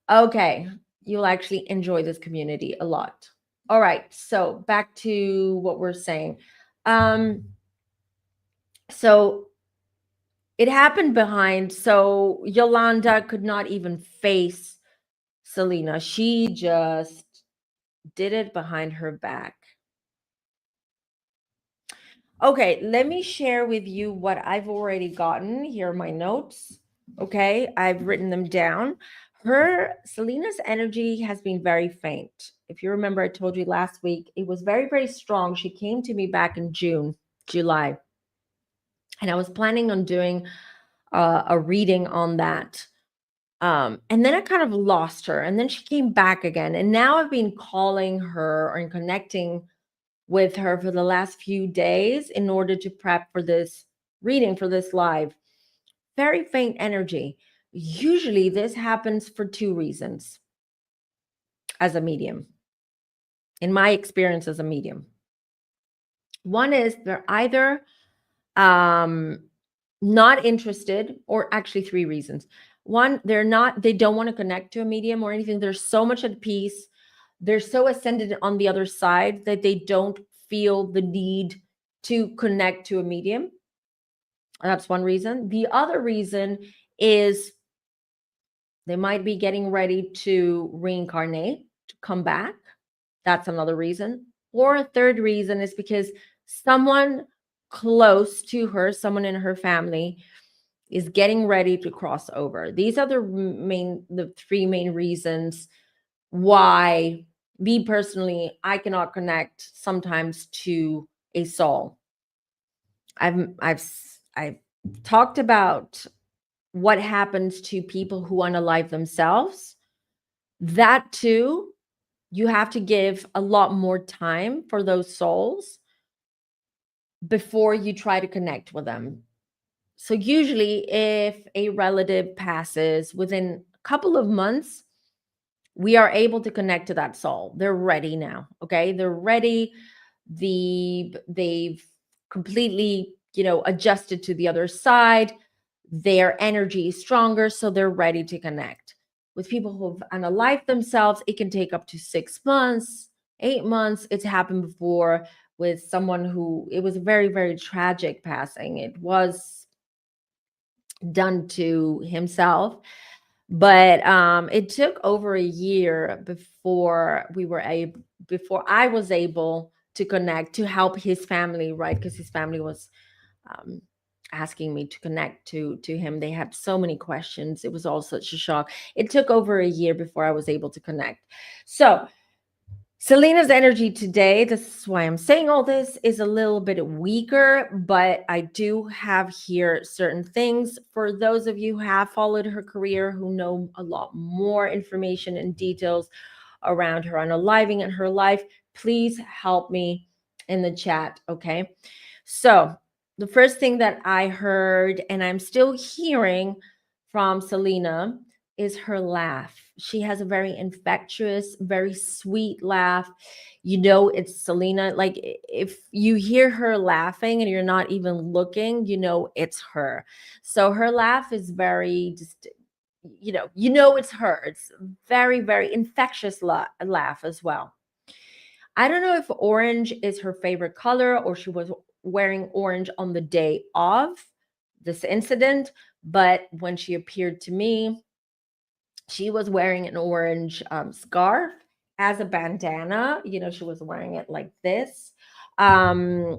Okay, you'll actually enjoy this community a lot. All right, so back to what we're saying. So it happened behind, so Yolanda could not even face Selena. She just did it behind her back. Okay, let me share with you what I've already gotten. Here are my notes. Okay, I've written them down. Selena's energy has been very faint. If you remember, I told you last week, it was very, very strong. She came to me back in July, and I was planning on doing a reading on that. And then I kind of lost her, and then she came back again. And now I've been calling her and connecting with her for the last few days in order to prep for this reading, for this live. Very faint energy. Usually, this happens for two reasons as a medium, in my experience as a medium. One is they're either not interested, or actually three reasons. One, they don't want to connect to a medium or anything. They're so much at peace. They're so ascended on the other side that they don't feel the need to connect to a medium. That's one reason. The other reason is they might be getting ready to reincarnate, to come back. That's another reason. Or a third reason is because someone close to her, someone in her family, is getting ready to cross over. These are the three main reasons why me personally, I cannot connect sometimes to a soul. I've talked about what happens to people who unalive themselves. That too, you have to give a lot more time for those souls before you try to connect with them. So usually if a relative passes within a couple of months, we are able to connect to that soul. They're ready now. Okay. They're ready. They've completely, adjusted to the other side. Their energy is stronger, so they're ready to connect. With people who've unalived themselves, it can take up to 6 months, 8 months. It's happened before with someone who, it was a very, very tragic passing. It was done to himself, but it took over a year before I was able to connect, to help his family, right? Because his family was um, asking me to connect to him. They had so many questions. It was all such a shock. It took over a year before I was able to connect. So Selena's energy today, this is why I'm saying all this, is a little bit weaker, but I do have here certain things. For those of you who have followed her career, who know a lot more information and details around her unaliving and her life, please help me in the chat, okay? So the first thing that I heard, and I'm still hearing from Selena, is her laugh. She has a very infectious, very sweet laugh. It's Selena. Like, if you hear her laughing and you're not even looking, it's her. So her laugh is very just, it's her. It's very, very infectious laugh as well. I don't know if orange is her favorite color or she was wearing orange on the day of this incident, but when she appeared to me, she was wearing an orange scarf as a bandana. She was wearing it like this. And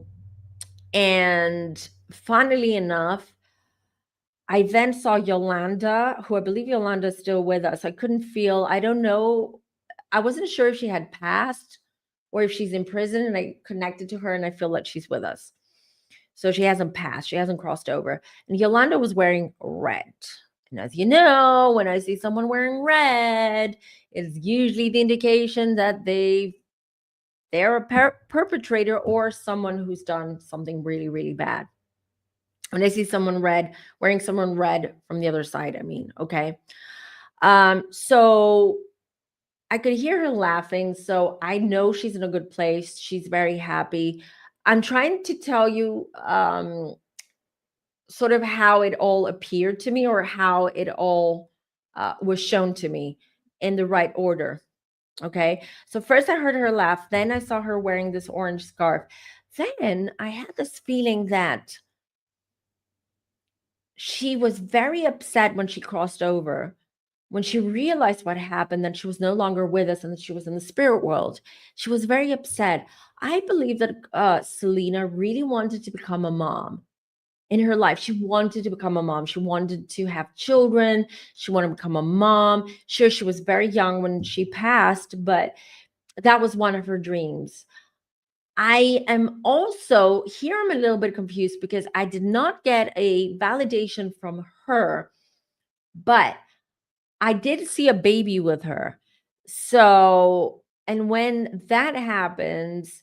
funnily enough, I then saw Yolanda, who I believe Yolanda is still with us. I don't know. I wasn't sure if she had passed or if she's in prison, and I connected to her and I feel that she's with us. So she hasn't passed. She hasn't crossed over. And Yolanda was wearing red. And as you know, when I see someone wearing red, it's usually the indication that they're a perpetrator or someone who's done something really, really bad. When I see someone wearing someone red from the other side, okay. So I could hear her laughing, so I know she's in a good place. She's very happy. I'm trying to tell you sort of how it all appeared to me, or how it all was shown to me in the right order. Okay. So first I heard her laugh, then I saw her wearing this orange scarf. Then I had this feeling that she was very upset when she crossed over. When she realized what happened, that she was no longer with us and that she was in the spirit world, she was very upset. I believe that Selena really wanted to become a mom. in her life. She wanted to become a mom. She wanted to have children. She wanted to become a mom. Sure, she was very young when she passed, but that was one of her dreams. I am also here, I'm a little bit confused because I did not get a validation from her, but I did see a baby with her. So, and when that happens,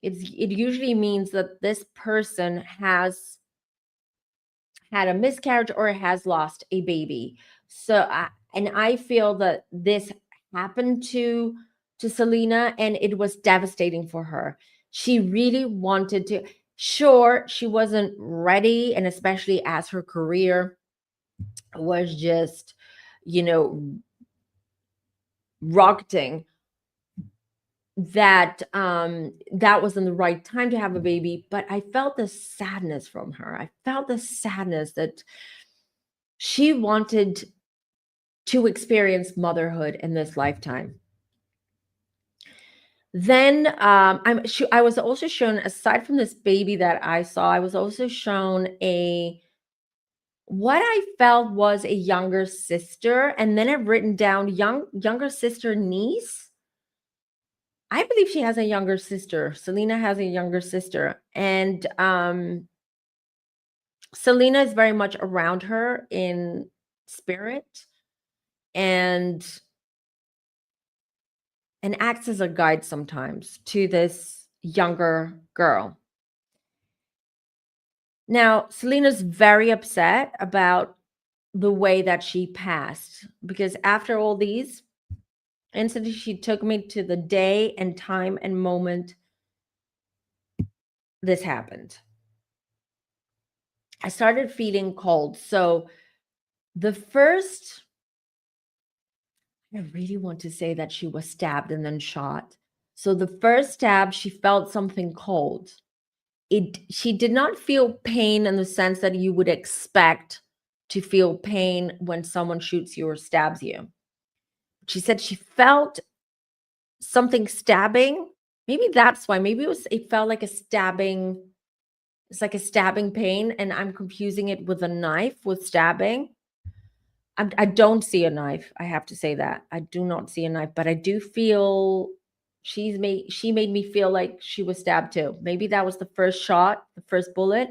it usually means that this person has had a miscarriage or has lost a baby. So, and I feel that this happened to Selena, and it was devastating for her. She really wanted to. Sure, she wasn't ready, and especially as her career was just, you know, rocketing, that wasn't the right time to have a baby. But I felt the sadness from her. I felt the sadness that she wanted to experience motherhood in this lifetime. Then I was also shown, aside from this baby that I saw, I was also shown a what I felt was a younger sister, and then I've written down younger sister niece. I believe she has a younger sister. Selena has a younger sister, and Selena is very much around her in spirit, and acts as a guide sometimes to this younger girl. Now, Selena's very upset about the way that she passed, because after all these incidents, she took me to the day and time and moment this happened. I started feeling cold. So the first, I really want to say that she was stabbed and then shot. So the first stab, she felt something cold. She did not feel pain in the sense that you would expect to feel pain when someone shoots you or stabs you. She said she felt something stabbing. Maybe that's why. Maybe it felt like a stabbing. It's like a stabbing pain, and I'm confusing it with a knife with stabbing. I don't see a knife. I have to say that I do not see a knife, but I do feel she made me feel like she was stabbed too. Maybe that was the first shot, the first bullet,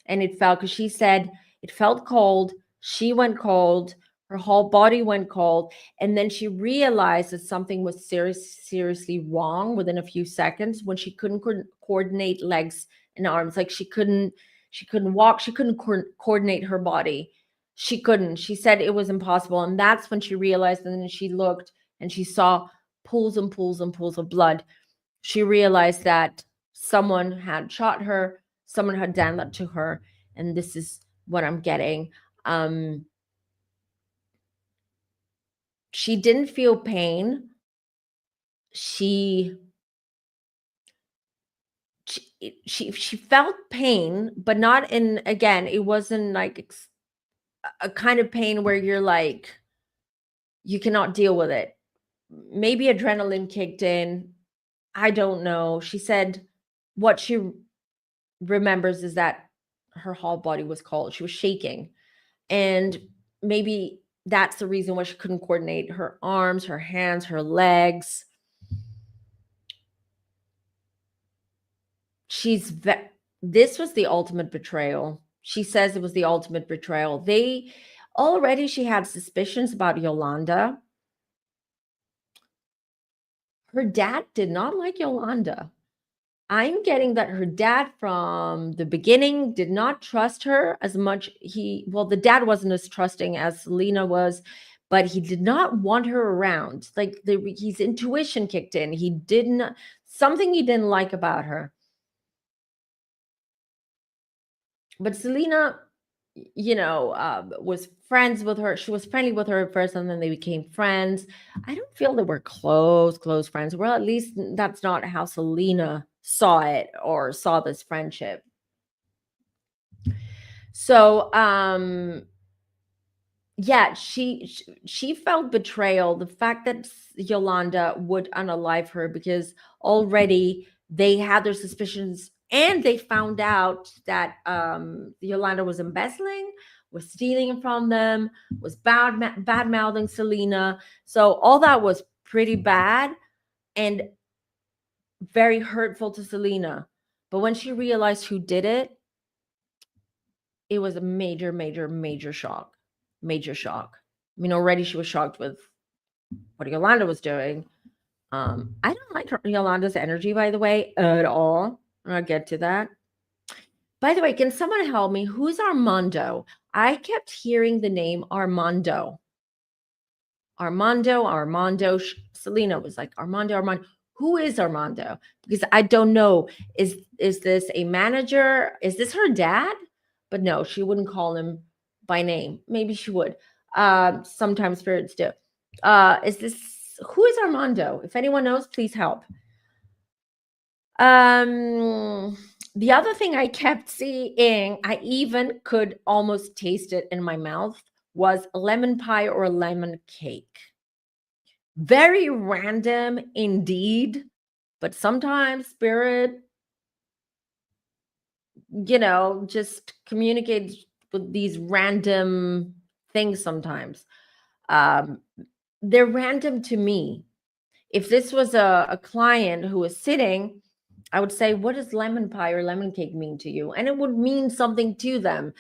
and it felt, because she said it felt cold. She went cold. Her whole body went cold, and then she realized that something was seriously wrong within a few seconds when she couldn't coordinate legs and arms. Like she couldn't walk. She couldn't coordinate her body. She couldn't. She said it was impossible, and that's when she realized. And then she looked and she saw pools and pools and pools of blood. She realized that someone had shot her, someone had done that to her, and this is what I'm getting. She didn't feel pain. She she felt pain, but not in, again, it wasn't like a kind of pain where you're like you cannot deal with it. Maybe adrenaline kicked in. I don't know. She said what she remembers is that her whole body was cold. She was shaking. And maybe that's the reason why she couldn't coordinate her arms, her hands, her legs. This was the ultimate betrayal. She says it was the ultimate betrayal. She had suspicions about Yolanda. Her dad did not like Yolanda. I'm getting that her dad from the beginning did not trust her as much. The dad wasn't as trusting as Selena was, but he did not want her around. Like his intuition kicked in. Something he didn't like about her. But Selena, was friends with her. She was friendly with her at first, and then they became friends. I don't feel that we're close friends. Well, at least that's not how Selena saw it or saw this friendship. So, yeah, she felt betrayal. The fact that Yolanda would unalive her, because already they had their suspicions And they found out that Yolanda was embezzling, was stealing from them, was bad mouthing Selena. So all that was pretty bad and very hurtful to Selena. But when she realized who did it, it was a major, major, major shock. Major shock. I mean, already she was shocked with what Yolanda was doing. I don't like Yolanda's energy, by the way, at all. I'll get to that. By the way, can someone help me? Who's Armando? I kept hearing the name Armando. Armando. Selena was like, Armando. Who is Armando? Because I don't know. Is this a manager? Is this her dad? But no, she wouldn't call him by name. Maybe she would. Sometimes spirits do. Who is Armando? If anyone knows, please help. The other thing I kept seeing, I even could almost taste it in my mouth, was lemon pie or lemon cake. Very random indeed, but sometimes spirit, just communicates with these random things sometimes. They're random to me. If this was a client who was sitting, I would say, what does lemon pie or lemon cake mean to you? And it would mean something to them,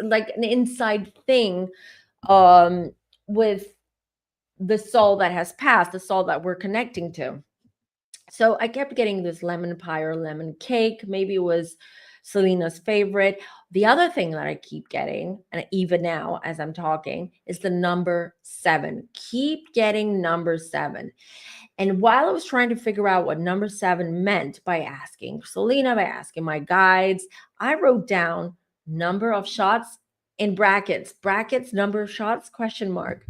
like an inside thing with the soul that has passed, the soul that we're connecting to. So I kept getting this lemon pie or lemon cake. Maybe it was Selena's favorite. The other thing that I keep getting, and even now as I'm talking, is the number 7. Keep getting number 7. And while I was trying to figure out what number 7 meant by asking Selena, by asking my guides, I wrote down number of shots in brackets, number of shots, question mark.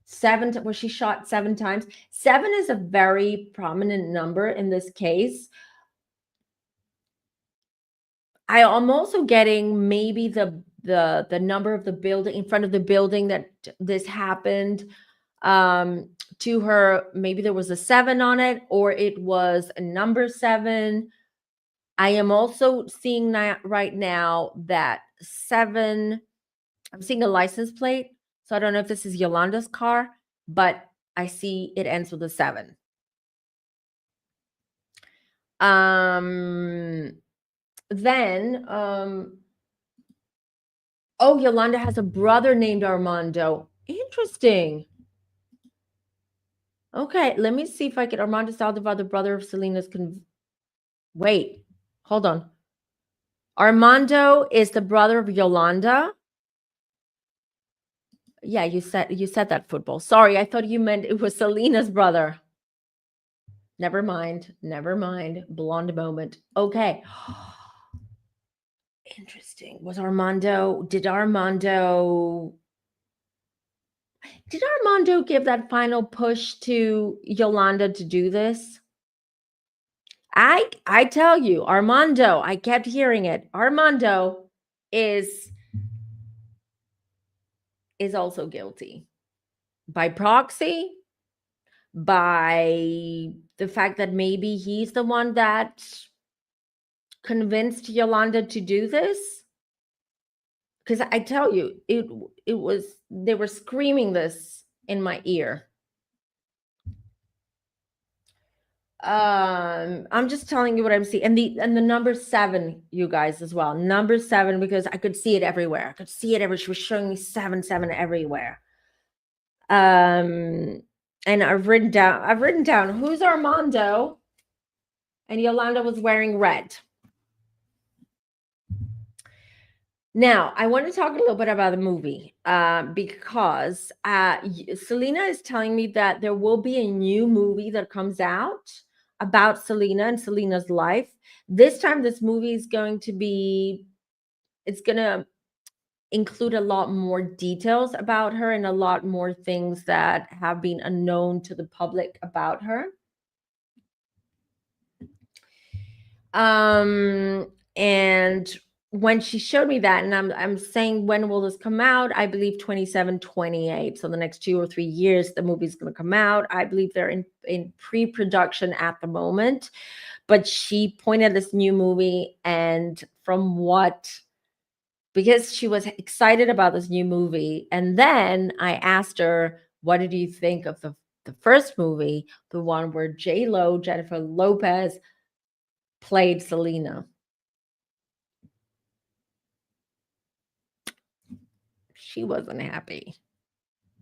7, was she shot 7 times? 7 is a very prominent number in this case. I am also getting maybe the number of the building, in front of the building that this happened to her. Maybe there was a 7 on it, or it was a number 7. I am also seeing that right now that 7, I'm seeing a license plate. So I don't know if this is Yolanda's car, but I see it ends with a 7. Then oh, Yolanda has a brother named Armando. Interesting. Okay, let me see if I can. Armando Saldivar, the brother of Selena's. Wait, hold on. Armando is the brother of Yolanda. Yeah, you said that, football. Sorry, I thought you meant it was Selena's brother. Never mind. Blonde moment. Okay. Interesting. Did Armando give that final push to Yolanda to do this? I tell you, Armando, I kept hearing it. Armando is also guilty by proxy, by the fact that maybe he's the one that convinced Yolanda to do this. Because I tell you, it was, they were screaming this in my ear. I'm just telling you what I'm seeing. And the number 7, you guys, as well. Number 7, because I could see it everywhere. She was showing me 7 everywhere. And I've written down who's Armando, and Yolanda was wearing red. Now, I want to talk a little bit about the movie because Selena is telling me that there will be a new movie that comes out about Selena and Selena's life. This time, this movie is going to include a lot more details about her and a lot more things that have been unknown to the public about her. And when she showed me that, and I'm saying, when will this come out? I believe 27, 28. So the next 2 or 3 years, the movie's going to come out. I believe they're in pre-production at the moment. But she pointed this new movie, and from what, because she was excited about this new movie, and then I asked her, what did you think of the first movie, the one where J Lo, Jennifer Lopez, played Selena? She wasn't happy.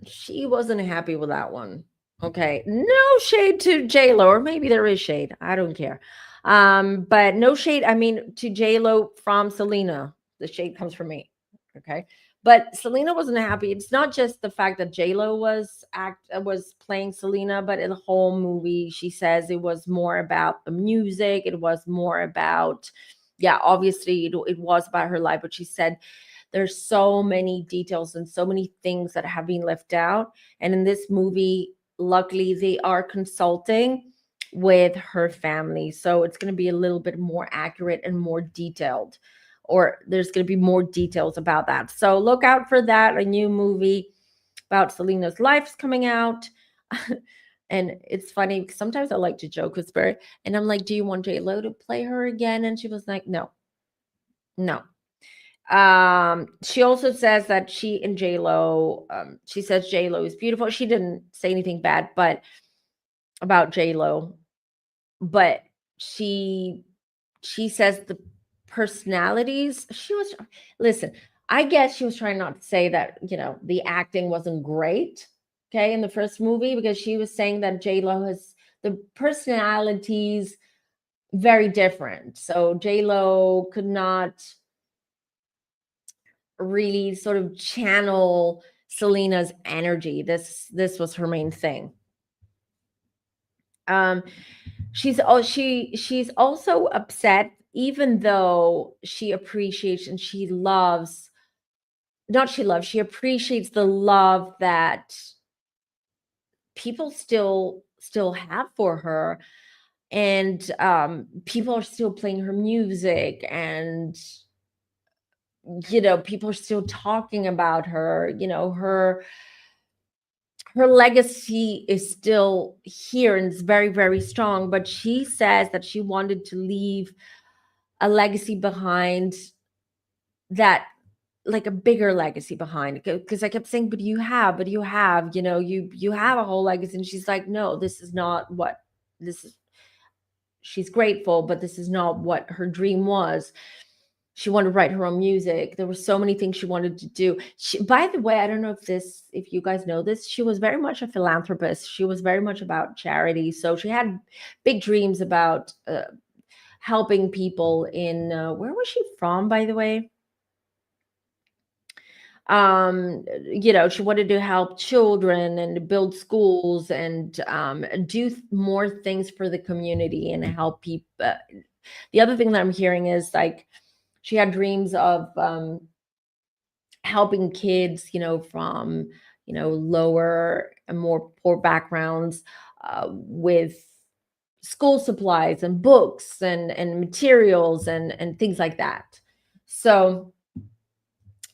She wasn't happy with that one. Okay. No shade to J-Lo, or maybe there is shade. I don't care. But no shade, I mean, to J-Lo from Selena. The shade comes from me. Okay. But Selena wasn't happy. It's not just the fact that J-Lo was playing Selena, but in the whole movie, she says it was more about the music. It was more about, yeah, obviously it was about her life, but she said there's so many details and so many things that have been left out. And in this movie, luckily, they are consulting with her family. So it's going to be a little bit more accurate and more detailed, or there's going to be more details about that. So look out for that. A new movie about Selena's life is coming out. And it's funny because sometimes I like to joke with Spirit, and I'm like, do you want J Lo to play her again? And she was like, no, no. She also says that she and J Lo, she says J Lo is beautiful. She didn't say anything bad, but about J Lo, but she she says the personalities. She was, listen. I guess she was trying not to say that, the acting wasn't great. Okay, in the first movie, because she was saying that J Lo has the personalities very different. So J Lo could not really sort of channel Selena's energy. This was her main thing. Um, she's also upset, even though she appreciates and she loves, not she loves, she appreciates the love that people still have for her, and people are still playing her music, and people are still talking about her. Her legacy is still here and it's very, very strong. But she says that she wanted to leave a legacy behind, that, like, a bigger legacy behind. Because I kept saying, but you have, you have a whole legacy. And she's like, no, this is not what this is. She's grateful, but this is not what her dream was. She wanted to write her own music. There were so many things she wanted to do. By the way, I don't know if you guys know this, she was very much a philanthropist. She was very much about charity. So she had big dreams about helping people in, where was she from, by the way? She wanted to help children and build schools and do more things for the community and help people. The other thing that I'm hearing is, like, she had dreams of helping kids, from, lower and more poor backgrounds, with school supplies and books and materials and things like that. So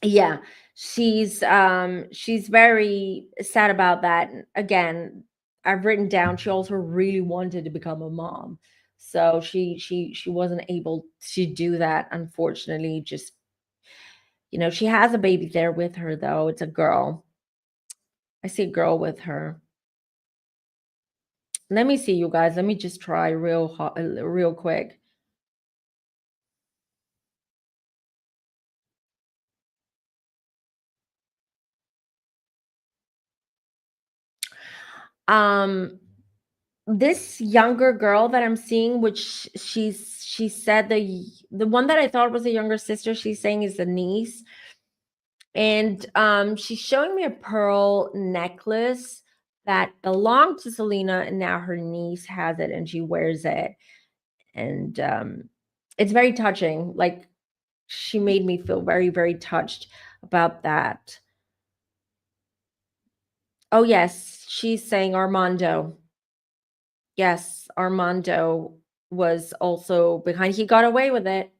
yeah, she's very sad about that. And again, I've written down she also really wanted to become a mom. So she wasn't able to do that, unfortunately. Just, she has a baby there with her, though. It's a girl. I see a girl with her. Let me see, you guys. Let me just try real quick. Um, this younger girl that I'm seeing, which she said the one that I thought was a younger sister, she's saying is a niece. And she's showing me a pearl necklace that belonged to Selena, and now her niece has it and she wears it. And it's very touching. Like, she made me feel very, very touched about that. Oh yes, she's saying Armando. Yes, Armando was also behind. He got away with it,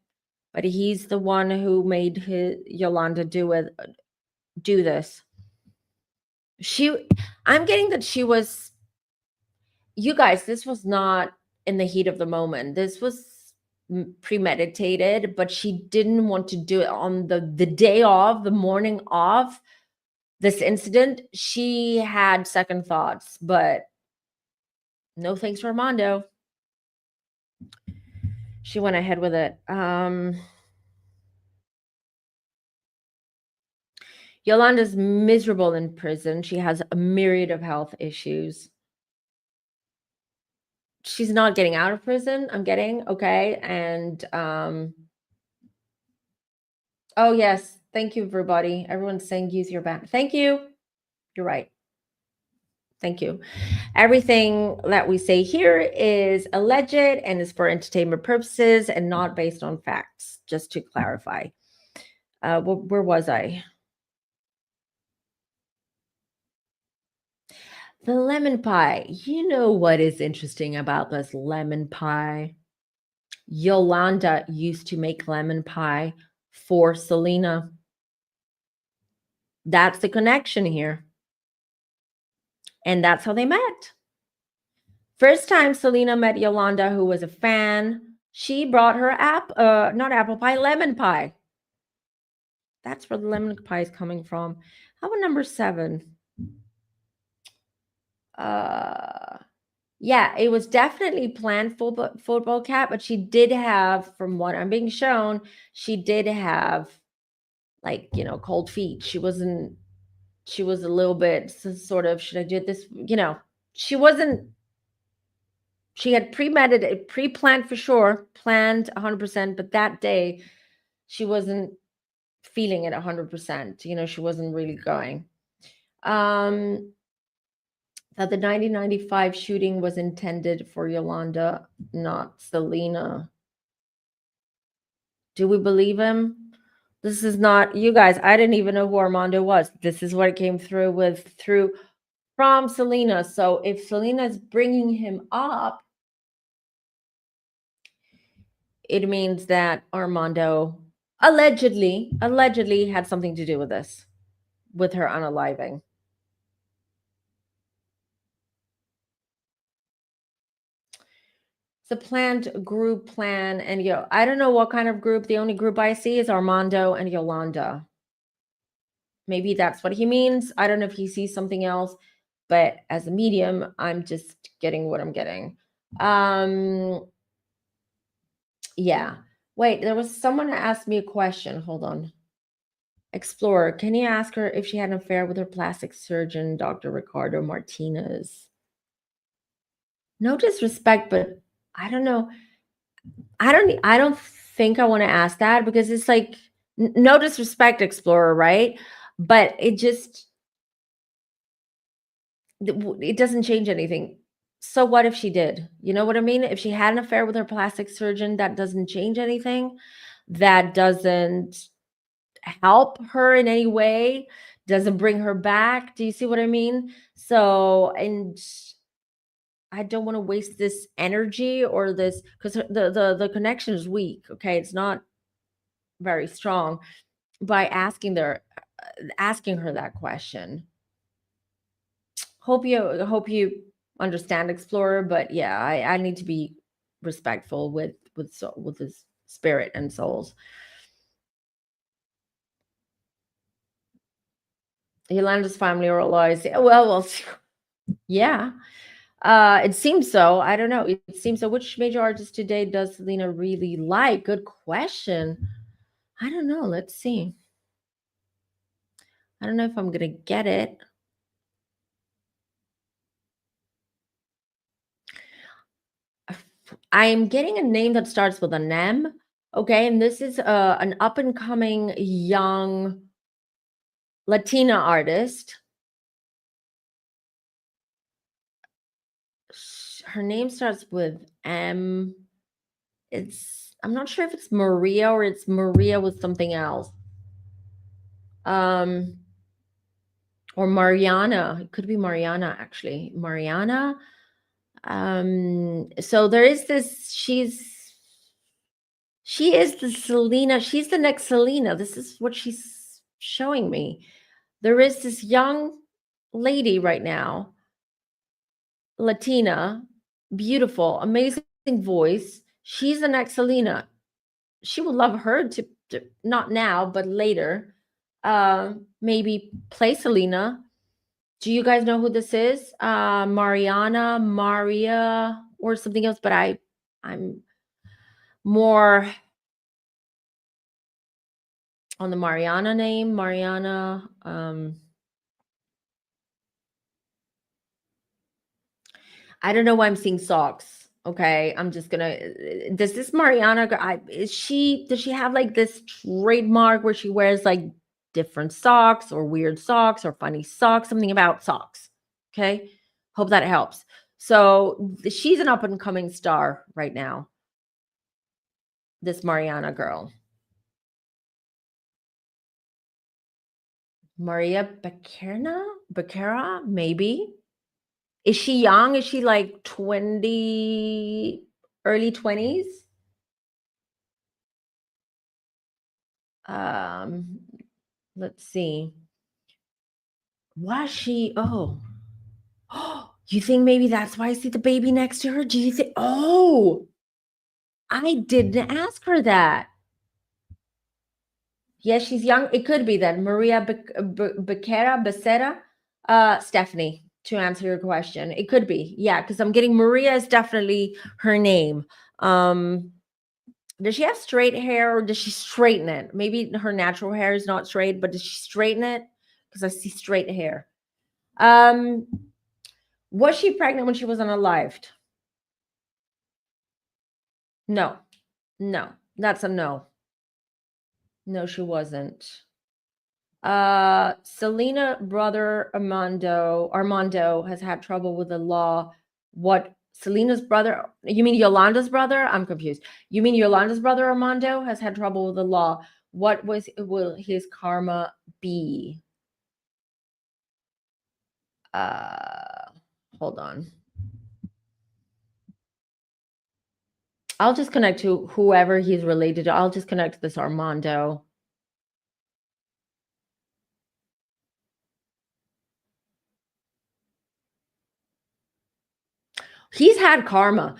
but he's the one who made Yolanda do this. I'm getting that she was, you guys, this was not in the heat of the moment. This was premeditated, but she didn't want to do it on the day of, the morning of this incident. She had second thoughts, but no thanks to Armando. She went ahead with it. Yolanda's miserable in prison. She has a myriad of health issues. She's not getting out of prison, I'm getting, okay? And oh yes, thank you everybody. Everyone's saying use your back. Thank you. You're right. Thank you. Everything that we say here is alleged and is for entertainment purposes and not based on facts, just to clarify. Where was I? The lemon pie. You know what is interesting about this lemon pie? Yolanda used to make lemon pie for Selena. That's the connection here. And that's how they met. First time Selena met Yolanda, who was a fan, she brought her not apple pie, lemon pie. That's where the lemon pie is coming from. How about number 7? Yeah, it was definitely planned football cap, but she did have, from what I'm being shown, she did have like, cold feet. She was a little bit sort of, should I do this? She had premeditated, pre-planned for sure, planned 100%, but that day she wasn't feeling it 100%. She wasn't really going. That the 1995 shooting was intended for Yolanda, not Selena. Do we believe him? This is not, you guys, I didn't even know who Armando was. This is what it came through from Selena. So if Selena's bringing him up, it means that Armando allegedly had something to do with this, with her unaliving. It's a planned group plan, and I don't know what kind of group. The only group I see is Armando and Yolanda. Maybe that's what he means. I don't know if he sees something else, but as a medium, I'm just getting what I'm getting. Yeah. Wait, there was someone that asked me a question. Hold on. Explorer, can you ask her if she had an affair with her plastic surgeon, Dr. Ricardo Martinez? No disrespect, but I don't know. I don't think I want to ask that, because it's like, no disrespect, Explorer, right? But it doesn't change anything. So what if she did? You know what I mean? If she had an affair with her plastic surgeon, that doesn't change anything. That doesn't help her in any way, doesn't bring her back. Do you see what I mean? So, and I don't want to waste this energy or this, because the connection is weak. Okay, it's not very strong, by asking her that question. Hope you understand, Explorer, but yeah, I need to be respectful with his spirit and souls. Yolanda's family are allies. Well, yeah. It seems so. I don't know. It seems so. Which major artist today does Selena really like? Good question. I don't know. Let's see. I don't know if I'm gonna get it. I'm getting a name that starts with an M. Okay, and this is an up and coming young Latina artist. Her name starts with M. I'm not sure if it's Maria or it's Maria with something else. Or Mariana. It could be Mariana, actually. Mariana. So there is this, she's She is the Selena. She's the next Selena. This is what she's showing me. There is this young lady right now, Latina, beautiful, amazing voice. She's the next Selena. She would love her to not now, but later, maybe play Selena. Do you guys know who this is? Mariana, Maria, or something else? But I'm more on the Mariana name. Mariana. I don't know why I'm seeing socks. Okay, I'm just gonna. Does this Mariana? Is she? Does she have like this trademark where she wears like different socks or weird socks or funny socks? Something about socks. Okay, hope that helps. So she's an up and coming star right now. This Mariana girl, Maria Becerra, maybe. Is she young? Is she like 20, early 20s? Um, let's see. Was she? Oh, you think maybe that's why I see the baby next to her? Do you think? Oh, I didn't ask her that. Yes, she's young. It could be then. Maria Becerra, Stephanie, to answer your question. It could be. Yeah, because I'm getting Maria is definitely her name. Um, does she have straight hair or does she straighten it? Maybe her natural hair is not straight, but does she straighten it? Because I see straight hair. Um, was she pregnant when she was unalived? No, no, that's a no. No, she wasn't. Selena brother Armando has had trouble with the law. What Selena's brother? You mean Yolanda's brother? I'm confused. You mean Yolanda's brother Armando has had trouble with the law? What will his karma be? Uh, hold on. I'll just connect to whoever he's related to. I'll just connect to this Armando. He's had karma.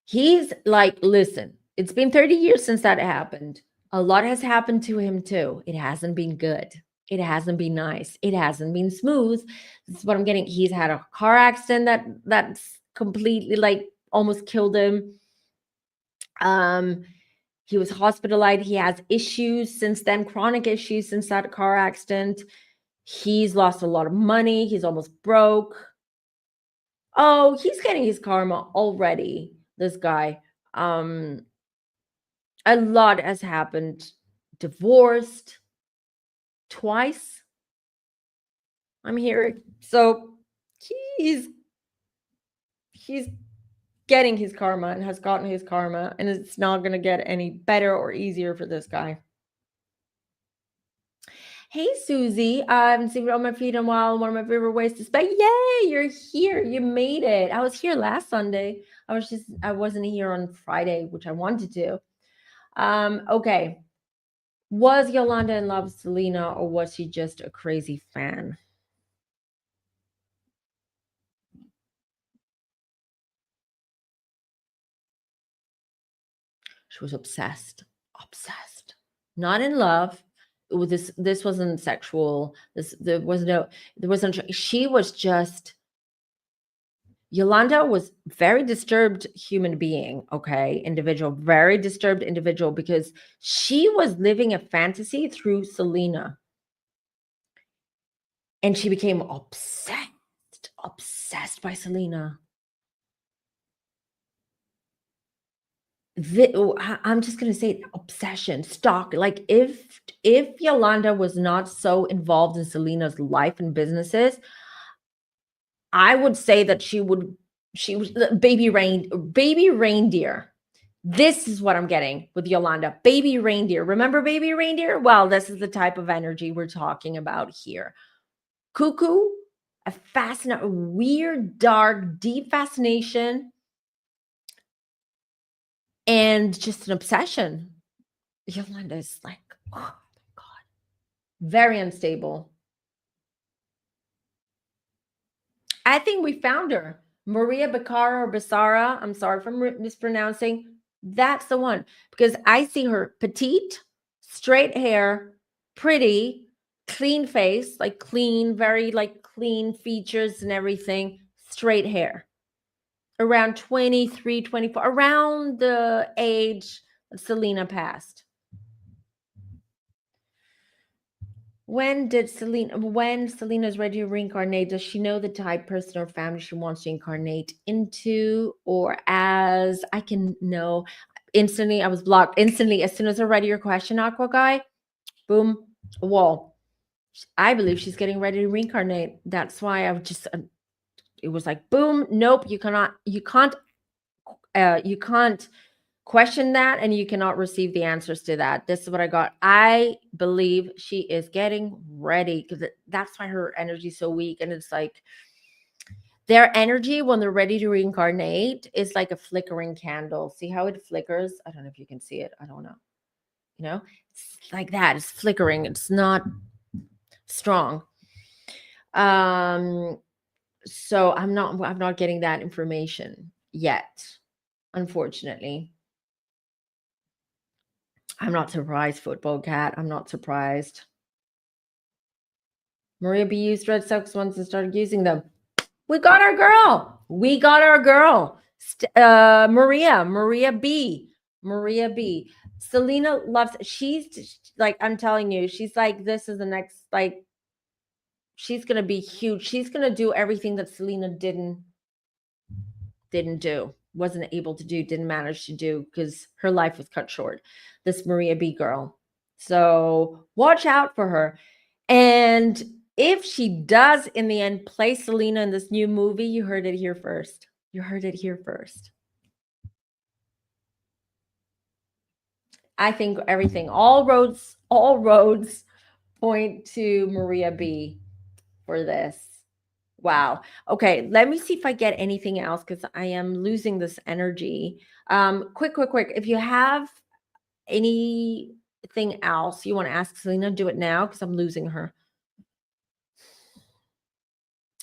He's like, listen, it's been 30 years since that happened. A lot has happened to him too. It hasn't been good. It hasn't been nice. It hasn't been smooth. This is what I'm getting. He's had a car accident that's completely like almost killed him. He was hospitalized. He has issues since then, chronic issues since that car accident. He's lost a lot of money. He's almost broke. Oh, he's getting his karma already. This guy. A lot has happened. Divorced twice. I'm hearing. So he's he's getting his karma and has gotten his karma, and it's not going to get any better or easier for this guy. Hey, Susie. I haven't seen you on my feet in a while. One of my favorite ways to spend. Yay, you're here. You made it. I was here last Sunday. I wasn't here on Friday, which I wanted to. Okay. Was Yolanda in love with Selena, or was she just a crazy fan? She was obsessed. Obsessed. Not in love. This wasn't sexual. There wasn't she was just Yolanda was very disturbed human being, okay? Individual, very disturbed individual because she was living a fantasy through Selena. And she became obsessed by Selena. I'm just gonna say obsession, stalk. Like if Yolanda was not so involved in Selena's life and businesses, I would say that she was baby reindeer. This is what I'm getting with Yolanda. Baby reindeer. Remember baby reindeer? Well, this is the type of energy we're talking about here. Cuckoo, a weird, dark, deep fascination, and just an obsession. Yolanda is like, oh my God, very unstable. I think we found her. Maria Becara or Besara. I'm sorry if I'm mispronouncing. That's the one. Because I see her petite, straight hair, pretty, clean face, like clean, very like clean features and everything, straight hair. Around 23, 24, around the age of Selena passed. When Selena's ready to reincarnate, does she know the type, person, or family she wants to incarnate into? Or as I can know instantly, I was blocked instantly as soon as I read your question, Aqua Guy. Boom, a wall. I believe she's getting ready to reincarnate. That's why I just it was like boom, nope, you can't question that, and you cannot receive the answers to that. This is what I got. I believe she is getting ready, because that's why her energy is so weak. And it's like their energy when they're ready to reincarnate is like a flickering candle. See how it flickers? I don't know if you can see it. I don't know. It's like that. It's flickering. It's not strong. So I'm not getting that information yet, unfortunately. I'm not surprised, Football Cat. I'm not surprised. Maria B used Red Sox once and started using them. We got our girl. We got our girl. Maria B. Maria B. Selena loves, she's like, I'm telling you, she's like, this is the next, like, she's going to be huge. She's going to do everything that Selena didn't do, wasn't able to do, didn't manage to do, because her life was cut short. This Maria B girl. So watch out for her. And if she does in the end play Selena in this new movie, you heard it here first. You heard it here first. I think all roads point to Maria B for this. Wow. Okay, let me see if I get anything else, because I am losing this energy. Quick. If you have anything else you want to ask Selena, do it now, because I'm losing her.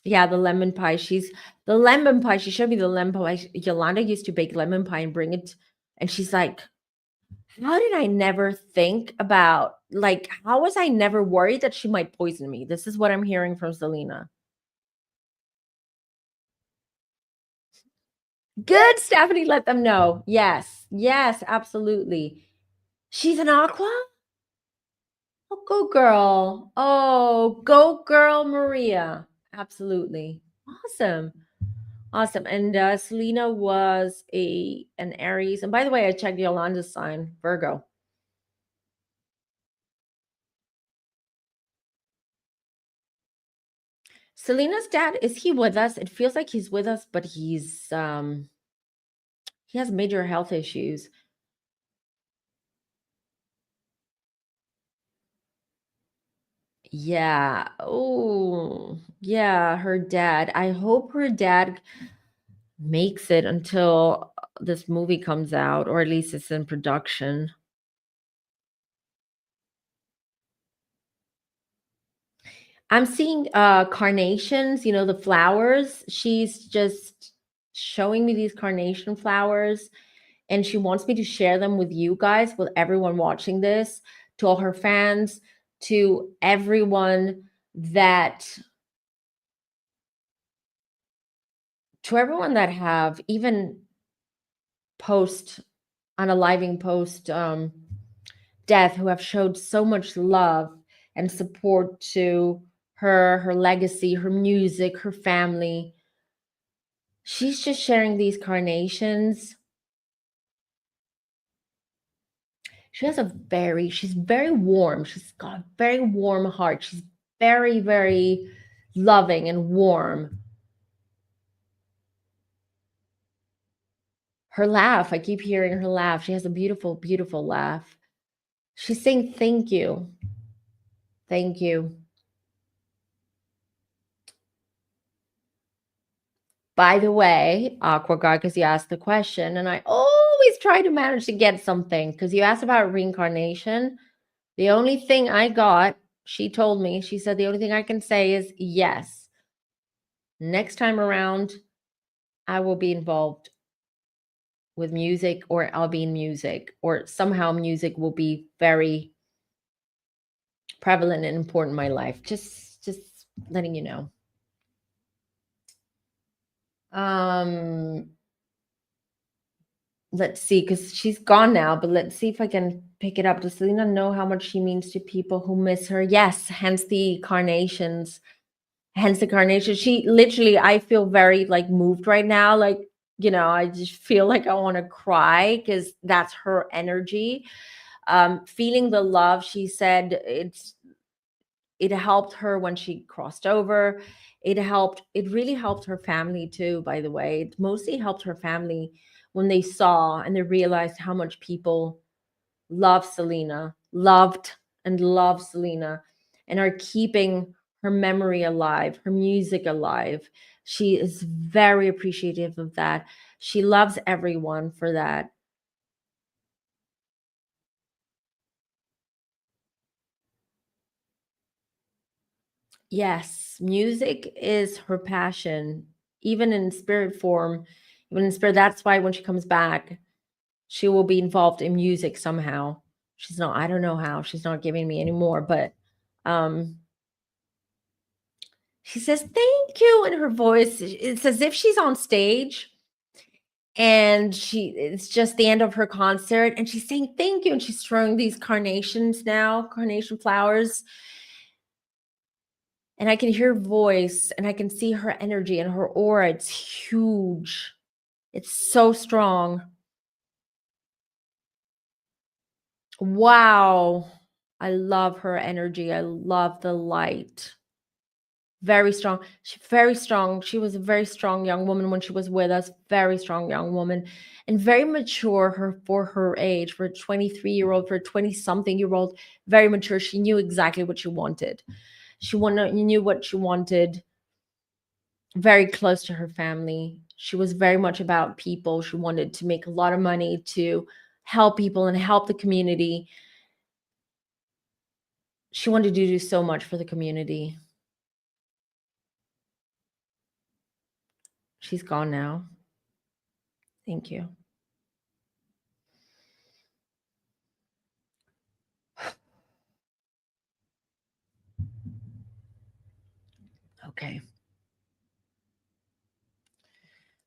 Yeah, the lemon pie. She showed me the lemon pie. Yolanda used to bake lemon pie and bring it. And she's like, how did I never think about, like, how was I never worried that she might poison me? This is what I'm hearing from Selena. Good, Stephanie, let them know. Yes, absolutely. She's an aqua? Oh, go girl. Oh, go girl, Maria. Absolutely. Awesome. And Selena was an Aries. And by the way, I checked Yolanda's sign, Virgo. Selena's dad, is he with us? It feels like he's with us, but he has major health issues. Yeah. Oh, yeah, her dad. I hope her dad makes it until this movie comes out, or at least it's in production. I'm seeing carnations, the flowers. She's just showing me these carnation flowers, and she wants me to share them with you guys, with everyone watching this, to all her fans, to everyone that have even post unaliving post death, who have showed so much love and support to her legacy, her music, her family. She's just sharing these carnations. She's very warm. She's got a very warm heart. She's very, very loving and warm. Her laugh, I keep hearing her laugh. She has a beautiful, beautiful laugh. She's saying thank you. Thank you. By the way, Aqua God, because you asked the question, and we always try to manage to get something, because you asked about reincarnation. The only thing I got, she told me, she said, the only thing I can say is yes. Next time around, I will be involved with music, or I'll be in music, or somehow music will be very prevalent and important in my life. Just letting you know. Let's see, because she's gone now, but let's see if I can pick it up. Does Selena know how much she means to people who miss her? Yes, hence the carnations. Hence the carnation. She literally, I feel very like moved right now. Like, I just feel like I want to cry because that's her energy. Feeling the love, she said it helped her when she crossed over. It really helped her family too, by the way. It mostly helped her family when they saw and they realized how much people love Selena, loved and love Selena, and are keeping her memory alive, her music alive. She is very appreciative of that. She loves everyone for that. Yes, music is her passion, even in spirit form, even in spirit. That's why when she comes back, she will be involved in music somehow. She's not, I don't know how, she's not giving me any more, but um she says thank you in her voice. It's as if she's on stage and it's just the end of her concert and she's saying thank you and she's throwing these carnations now, carnation flowers. And I can hear her voice and I can see her energy and her aura. It's huge. It's so strong. Wow. I love her energy. I love the light. Very strong. She's very strong. She was a very strong young woman when she was with us. Very strong young woman and very mature for her age, for a 23-year-old, for a 20-something-year-old, very mature. She knew exactly what she wanted. Knew what she wanted, very close to her family. She was very much about people. She wanted to make a lot of money to help people and help the community. She wanted to do so much for the community. She's gone now. Thank you. Okay.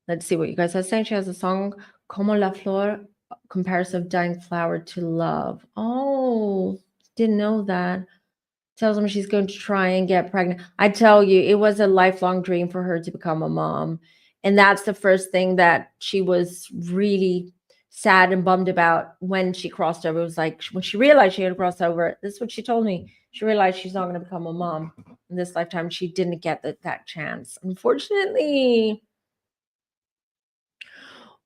Let's see what you guys are saying. She has a song, Como la Flor, comparison of dying flower to love. Oh, didn't know that. Tells him she's going to try and get pregnant. I tell you, it was a lifelong dream for her to become a mom. And that's the first thing that she was really sad and bummed about when she crossed over. It was like when she realized she had crossed over, this is what she told me. She realized she's not going to become a mom in this lifetime. She didn't get that chance, unfortunately.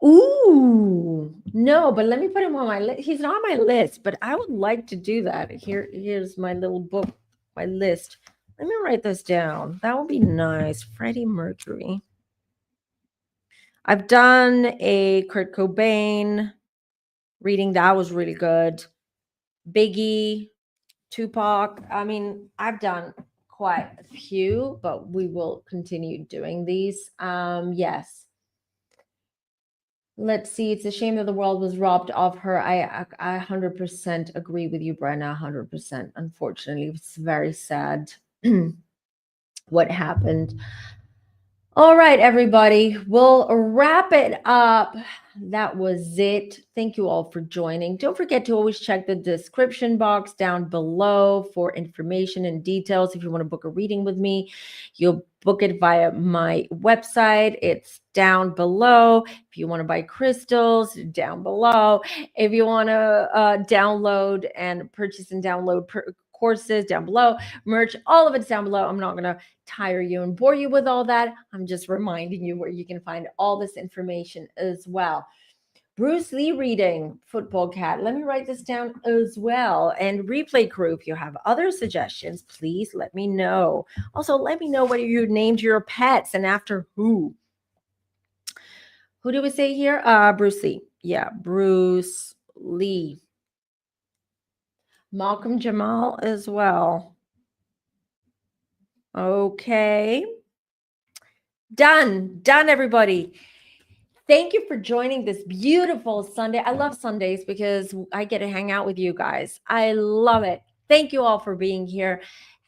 Ooh, no, but let me put him on my list. He's not on my list, but I would like to do that. Here's my little book, my list. Let me write this down. That would be nice. Freddie Mercury. I've done a Kurt Cobain reading. That was really good. Biggie, Tupac. I mean, I've done quite a few, but we will continue doing these. Yes. Let's see. It's a shame that the world was robbed of her. I 100% agree with you, Brenna. 100%. Unfortunately, it's very sad what happened. All right, everybody. We'll wrap it up. That was it. Thank you all for joining. Don't forget to always check the description box down below for information and details. If you want to book a reading with me, you'll book it via my website. It's down below. If you want to buy crystals, down below. If you want to download and purchase and download courses, down below. Merch, all of it's down below. I'm not going to tire you and bore you with all that. I'm just reminding you where you can find all this information as well. Bruce Lee reading, Football Cat. Let me write this down as well. And Replay Crew, if you have other suggestions, please let me know. Also, let me know what you named your pets and after who. Who do we say here? Bruce Lee. Yeah, Bruce Lee. Malcolm Jamal as well. Okay. Done. Done, everybody. Thank you for joining this beautiful Sunday. I love Sundays because I get to hang out with you guys. I love it. Thank you all for being here.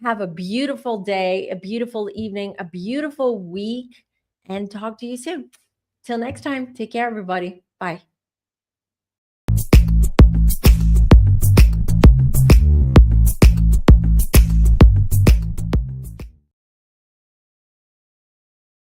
Have a beautiful day, a beautiful evening, a beautiful week, and talk to you soon. Till next time, take care, everybody. Bye.